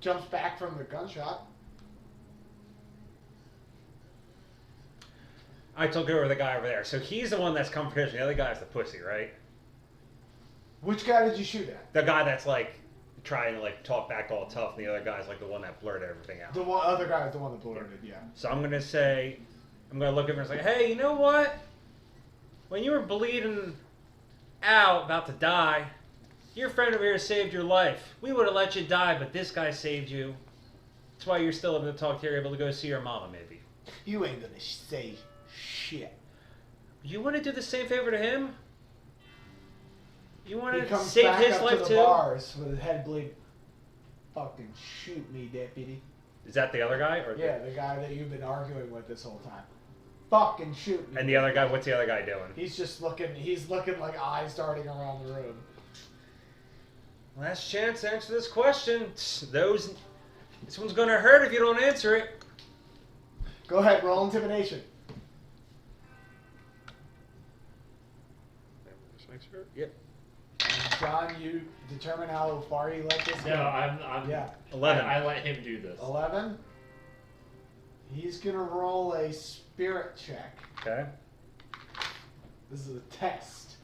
jumps back from the gunshot. I took over the guy over there. So he's the one that's confrontational. The other guy's the pussy, right? Which guy did you shoot at? The guy that's like trying to like talk back all tough, and the other guy's like the one that blurted everything out. The one, other guy is the one that blurted, yeah. So I'm gonna say, I'm gonna look at him and say, hey, you know what? When you were bleeding out, about to die, your friend over here saved your life. We would have let you die, but this guy saved you. That's why you're still able to talk to her, able to go see your mama, maybe. You ain't gonna say shit. You want to do the same favor to him? You want He to comes save back his up life to the too? bars with his head bleeding. Fucking shoot me, deputy. Is that the other guy? Or Yeah, the guy that you've been arguing with this whole time. Fucking shoot me. And the other guy, what's the other guy doing? He's just looking, he's looking like eyes darting around the room. Last chance to answer this question. This one's gonna hurt if you don't answer it. Go ahead, roll intimidation. Just make sure. Yep. And John, you determine how far you let this No, go. I'm Yeah. 11. I let him do this. 11. He's gonna roll a spirit check. Okay. This is a test.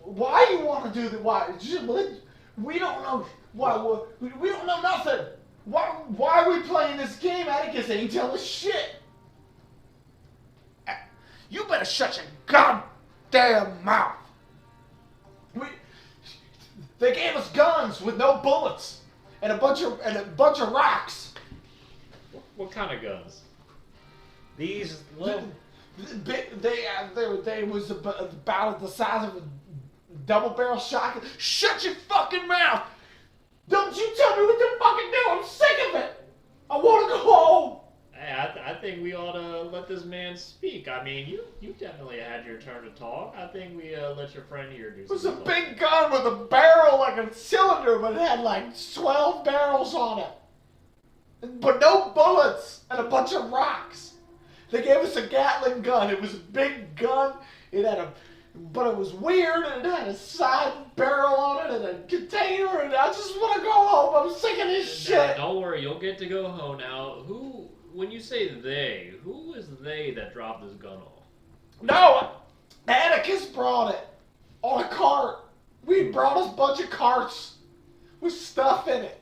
Why you want to do that? Why? We don't know. Why? We don't know nothing. Why are we playing this game? Atticus ain't tell us shit. You better shut your goddamn mouth. They gave us guns with no bullets and a bunch of rocks. What kind of guns? These little. They was about the size of a double barrel shotgun. Shut your fucking mouth! Don't you tell me what to fucking do! I'm sick of it! I want to go home! Hey, I think we ought to let this man speak. I mean, you definitely had your turn to talk. I think we let your friend here do It was a something. big gun with a barrel like a cylinder, but it had like 12 barrels on it. But no bullets and a bunch of rocks. They gave us a Gatling gun. It was a big gun. But it was weird, and it had a side barrel on it and a container, and I just want to go home. I'm sick of this shit. Don't worry, you'll get to go home now. When you say they, who is they that dropped this gun off? No, Atticus brought it on a cart. We brought us a bunch of carts with stuff in it.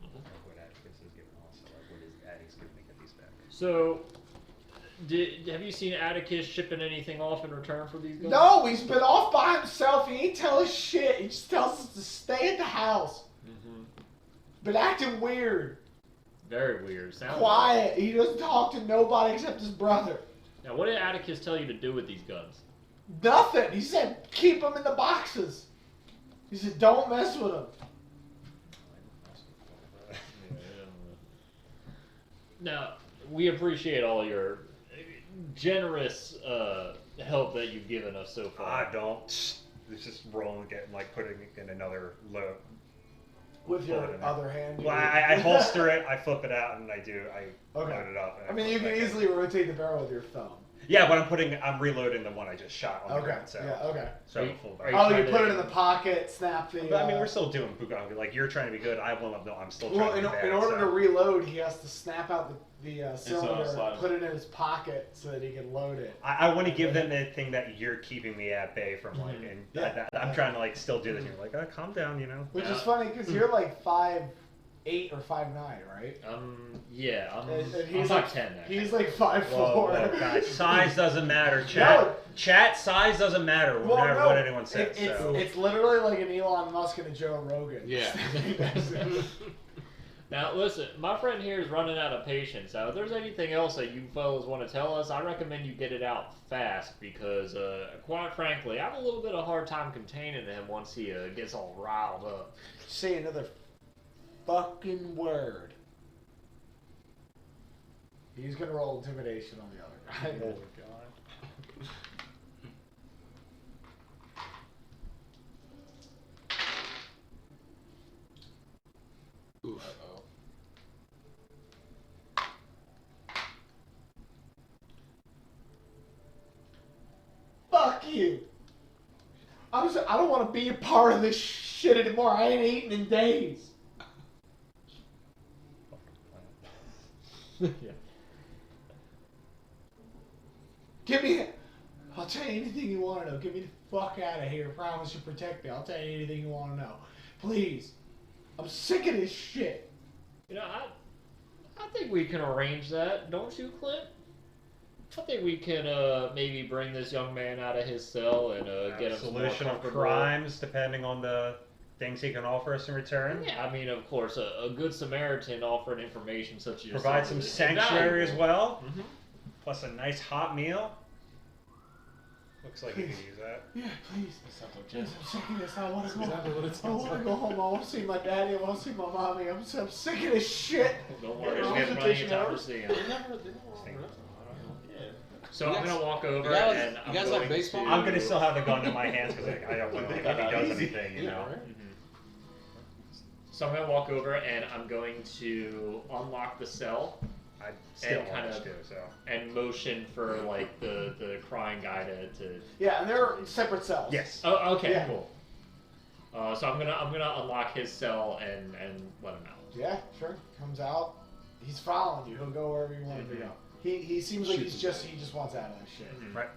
What Atticus is giving also. Like, what is Atticus giving to get these back? So, have you seen Atticus shipping anything off in return for these guns? No, he's been off by himself. He ain't tell us shit. He just tells us to stay at the house. Mm-hmm. Been acting weird. Very weird. Sounds Quiet. He doesn't talk to nobody except his brother. Now, what did Atticus tell you to do with these guns? Nothing. He said keep them in the boxes. He said don't mess with them. Now, we appreciate all your generous help that you've given us so far. I don't. It's just rolling, getting like putting in another load. With your Pull it in. other hand. Well, I holster it, I flip it out, and I Okay. load it up. And I mean, flip you it can back in. easily rotate the barrel with your thumb. Yeah, but I'm reloading the one I just shot on the Okay. ground, so. Yeah. Okay. So Are you- full are back. you Oh, you trying put to- it in the pocket, snap the. But I mean, we're still doing bukkake. Like, you're trying to be good. I'm still trying Well, to be bad. in order so. to reload, he has to snap out the on a cylinder, slide. put it in his pocket so that he can load it. I want to give them the thing that you're keeping me at bay from, like, Mhm. and Yeah. I'm trying to, like, still do this. And you're like, calm down, you know? Which Yeah. is funny because you're like 5'8" or 5'9", right? Yeah, I'm he's 5'10", actually. He's like 5'4". Whoa, guys, size doesn't matter. Chat, No. chat, size doesn't matter. No Well, matter no, what anyone says. so. it's literally like an Elon Musk and a Joe Rogan. Yeah. Now, listen, my friend here is running out of patience. Now, if there's anything else that you fellas want to tell us, I recommend you get it out fast because, quite frankly, I have a little bit of a hard time containing him once he gets all riled up. Say another fucking word. He's gonna roll intimidation on the other guy. Oh, God. Oof. Fuck you. I don't want to be a part of this shit anymore. I ain't eaten in days. Yeah. Give me. I'll tell you anything you want to know. Get me the fuck out of here. Promise you protect me. I'll tell you anything you want to know. Please. I'm sick of this shit. You know, I think we can arrange that, don't you, Clint? I think we can maybe bring this young man out of his cell and get him some more Solution of comfortable- crimes, depending on the things he can offer us in return. Yeah, I mean, of course, a good Samaritan offering information such as Provide some yourself is sanctuary as invaluable. well, Mhm. plus a nice hot meal. Looks like you could use that. Yeah, please. Sounds like Please, Jim. I'm sick of this. I want to go. Exactly what it I sounds want like. to go home. I want to see my daddy. I want to see my mommy. I'm sick of this shit. Don't worry, Yeah, we have I'll plenty take of you time out. to see him. Yeah. So You I'm guys- gonna walk over you guys- and you I'm guys going like baseball? to... I'm gonna still have the gun in my hands because I don't want to like, if he does Easy. anything, you Yeah, know. right? So I'm gonna walk over and I'm going to unlock the cell I still And want kind to of- do so. and motion for like the crying guy to. Yeah, and they're separate cells. Yes. Oh, okay, Yeah. cool. So I'm gonna unlock his cell and let him out. Yeah, sure. Comes out. He's following you. He'll go wherever you want him to go. He seems like he just wants out of that shit. Right.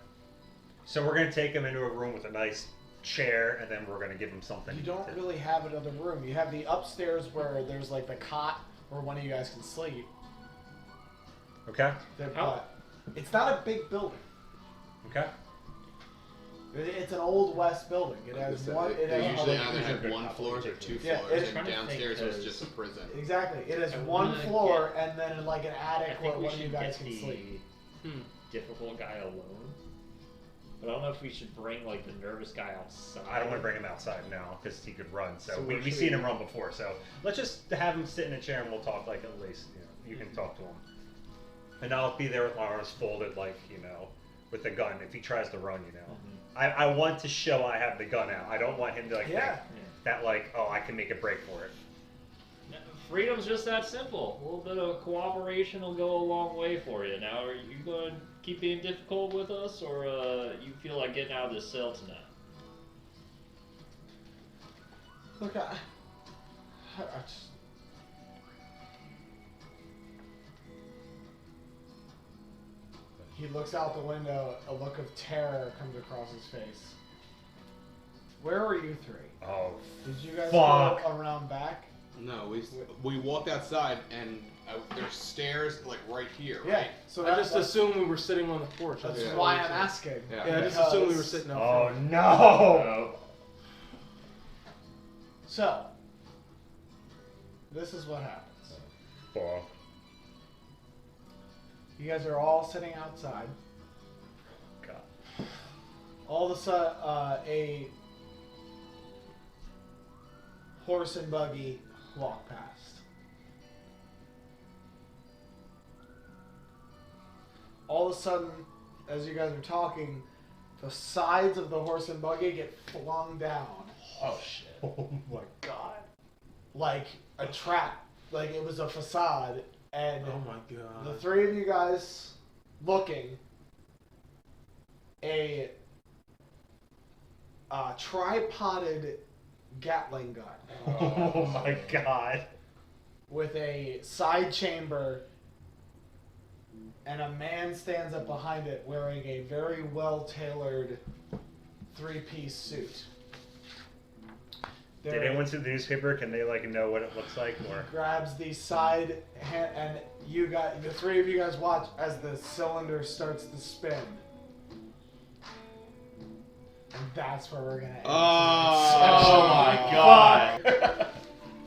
So we're gonna take him into a room with a nice chair, and then we're gonna give him something. You don't to- really have another room. You have the upstairs where there's like the cot where one of you guys can sleep. Okay. How- But it's not a big building. Okay. It's an old west building. It has one. It They has usually one- either had one floor or two Yeah, floors, it's- and trying to downstairs think, was 'cause- just a prison. Exactly. It has I one wanna floor and then like an I attic think where we one of you should guys get can the sleep. difficult guy alone. But I don't know if we should bring like the nervous guy outside. I don't want to bring him outside now because he could run. So, So we, where we've should seen we- him run before. So let's just have him sit in a chair and we'll talk like at least you can talk to him. And I'll be there with my arms folded like with the gun if he tries to run. I want to show I have the gun out. I don't want him to Yeah. think that I can make a break for it. Freedom's just that simple. A little bit of cooperation will go a long way for you. Now, are you going to keep being difficult with us, or you feel like getting out of this cell tonight? Look, I just. He looks out the window. A look of terror comes across his face. Where were you three? Oh, Did you guys Fuck. go around back? No, we walked outside and there's stairs like right here, Yeah. right? So I just that's assumed we were sitting on the porch. that's Yeah. why I'm asking. Yeah. Yeah, I just Because- assumed we were sitting out oh front. no! Oh. So, this is what happens. Fuck. You guys are all sitting outside. God. All of a sudden, a horse and buggy walk past. All of a sudden, as you guys are talking, the sides of the horse and buggy get flung down. Oh shit. Oh my god. Like a trap. Like it was a facade. And Oh my god. the three of you guys looking, a tripoded Gatling gun Oh my god. with a side chamber, and a man stands up behind it wearing a very well-tailored three-piece suit. Did anyone see the newspaper? Can they like know what it looks like? Or Grabs the side hand, and the three of you guys watch as the cylinder starts to spin. And that's where we're gonna end. Oh my god.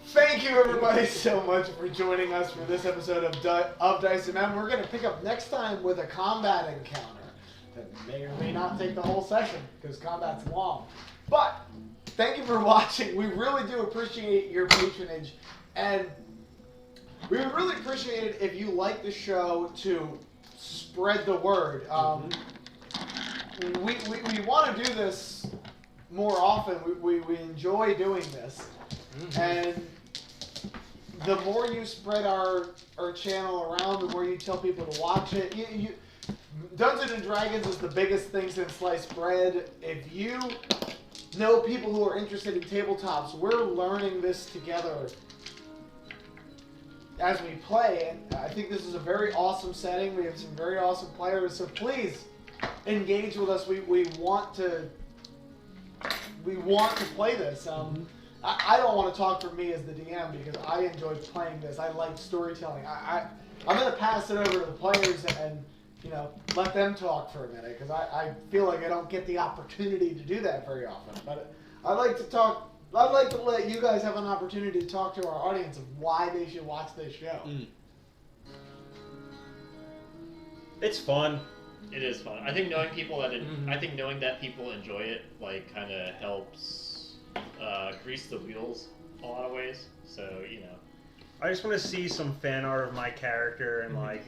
Thank you everybody so much for joining us for this episode of Dice and Men. We're gonna pick up next time with a combat encounter that may or may not take the whole session because combat's long. But thank you for watching. We really do appreciate your patronage, and we would really appreciate it if you like the show to spread the word. We want to do this more often. We enjoy doing this, and the more you spread our channel around, the more you tell people to watch it. Dungeons and Dragons is the biggest thing since sliced bread. If you know people who are interested in tabletops, we're learning this together as we play, and I think this is a very awesome setting. We have some very awesome players, so please engage with us. We want to play this. I don't want to talk for me as the DM because I enjoy playing this. I like storytelling. I'm going to pass it over to the players and let them talk for a minute because I feel like I don't get the opportunity to do that very often. But I'd like to talk. I'd like to let you guys have an opportunity to talk to our audience of why they should watch this show. it's fun. It is fun. I think knowing people knowing that people enjoy it like kind of helps grease the wheels a lot of ways. So I just want to see some fan art of my character and like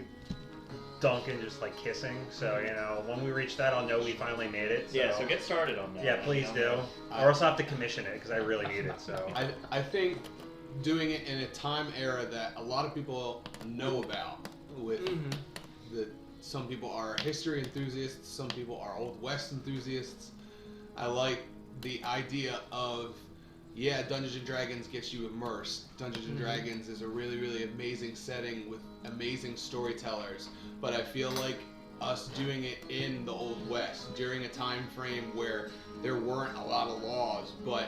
Duncan just like kissing. So when we reach that, I'll know we finally made it. So. Yeah. So get started on that. Yeah, please do. Or else I'll have to commission it because I really need it. So I think doing it in a time era that a lot of people know about, with some people are history enthusiasts, some people are Old West enthusiasts. I like the idea of, Dungeons & Dragons gets you immersed. Dungeons & Dragons is a really, really amazing setting with amazing storytellers. But I feel like us doing it in the Old West during a time frame where there weren't a lot of laws, but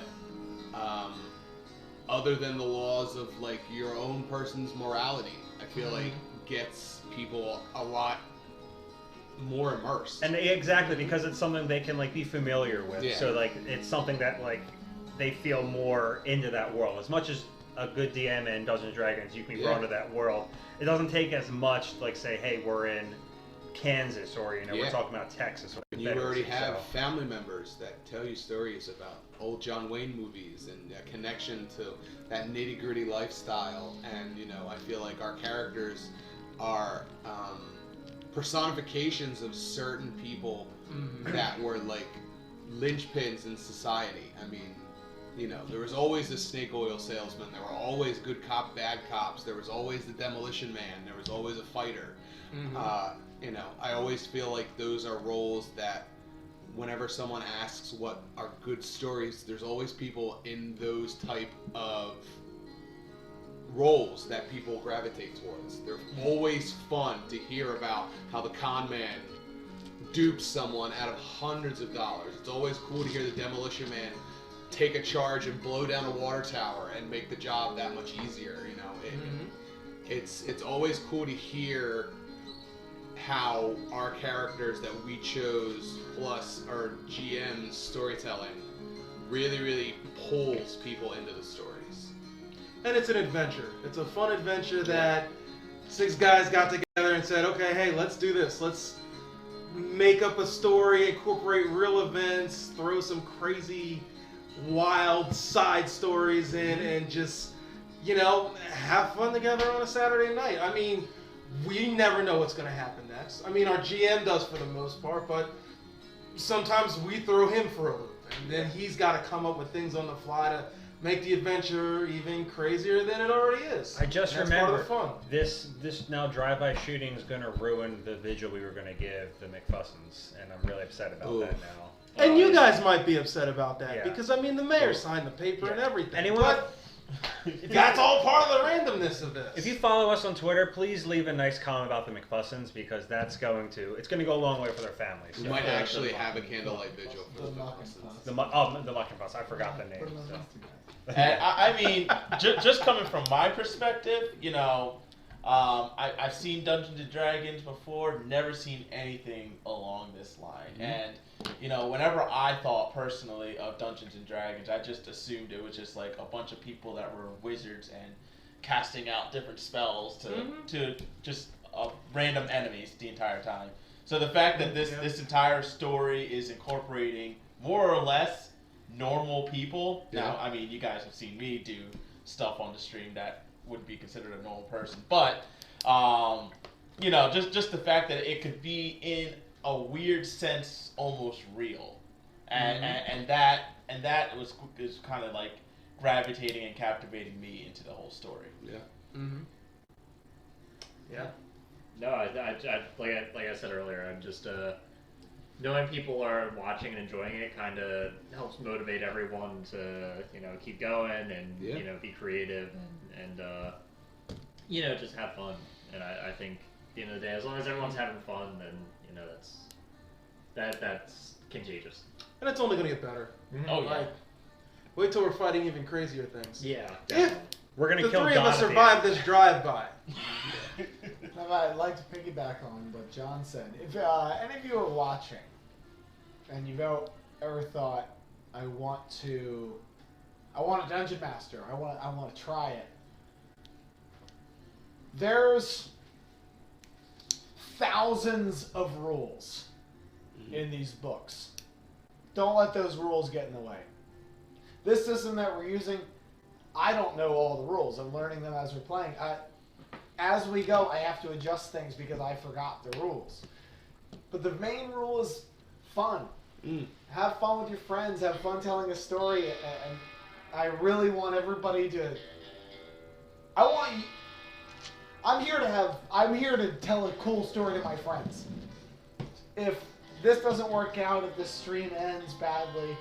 other than the laws of like your own person's morality, I feel like gets people a lot more immersed. and exactly because it's something they can like be familiar with. Yeah. So like it's something that like they feel more into that world. As much as a good DM in Dungeons & Dragons, you can be brought into that world. It doesn't take as much like say, hey, we're in Kansas or we're talking about Texas. Or You already have family members that tell you stories about old John Wayne movies and a connection to that nitty-gritty lifestyle. And I feel like our characters are personifications of certain people that were like linchpins in society. I mean, there was always the snake oil salesman. There were always good cop, bad cops. There was always the demolition man. There was always a fighter. I always feel like those are roles that whenever someone asks what are good stories, there's always people in those type of roles that people gravitate towards. They're always fun to hear about how the con man dupes someone out of hundreds of dollars. It's always cool to hear the demolition man take a charge and blow down a water tower and make the job that much easier. It's always cool to hear how our characters that we chose plus our GM's storytelling really, really pulls people into the stories. And it's an adventure. It's a fun adventure that 6 guys got together and said, okay, hey, let's do this. Let's make up a story, incorporate real events, throw some crazy, wild side stories in, and just, have fun together on a Saturday night. I mean, we never know what's going to happen next. I mean, our GM does for the most part, but sometimes we throw him for a loop, and then he's got to come up with things on the fly to make the adventure even crazier than it already is. I just And that's remember part of the fun. this now drive-by shooting is going to ruin the vigil we were going to give the McFussins, and I'm really upset about Ooh. that now. And you guys might be upset about that Yeah. because, I mean, the mayor signed the paper and everything. Anyone? But that's all part of the randomness of this. If you follow us on Twitter, please leave a nice comment about the McFussins because it's going to go a long way for their families. We So. might actually have a candlelight vigil for the The McFuss. I forgot the name. So. And I mean, just coming from my perspective, I've seen Dungeons and Dragons before, never seen anything along this line. And, whenever I thought personally of Dungeons and Dragons, I just assumed it was just like a bunch of people that were wizards and casting out different spells to just random enemies the entire time. So the fact that this entire story is incorporating more or less normal people. Yeah. Now, I mean, you guys have seen me do stuff on the stream that would be considered a normal person, but just the fact that it could be in a weird sense almost real, and that is kind of like gravitating and captivating me into the whole story. Yeah. Mm-hmm. Yeah. No, I like I said earlier, I'm just knowing people are watching and enjoying it kind of helps motivate everyone to keep going and be creative and just have fun. And I think at the end of the day, as long as everyone's having fun, then that's contagious. And it's only going to get better. Oh yeah. Like, wait till we're fighting even crazier things. Yeah, If definitely. We're going to the kill three of us Don at the survive end. this drive-by. Now, I'd like to piggyback on what John said. If any of you are watching and you've ever thought, I want a dungeon master, I want to try it. There's thousands of rules in these books. Don't let those rules get in the way. This system that we're using, I don't know all the rules. I'm learning them as we're playing. As we go, I have to adjust things because I forgot the rules. But the main rule is fun. Have fun with your friends. Have fun telling a story. And I really want everybody to... I'm here to tell a cool story to my friends. If this doesn't work out, if this stream ends badly,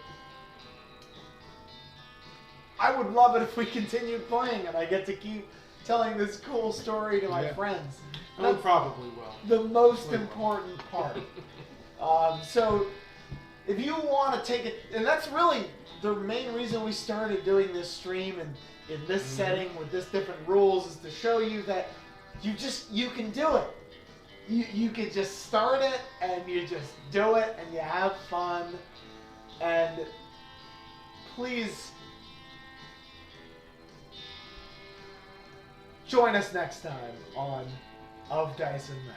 I would love it if we continued playing and I get to keep telling this cool story to my friends. We probably will. The most important part. So, if you want to take it, and that's really the main reason we started doing this stream and in this setting with this different rules is to show you that you can do it. You can just start it and you just do it and you have fun. And please join us next time on Of Dice and Men.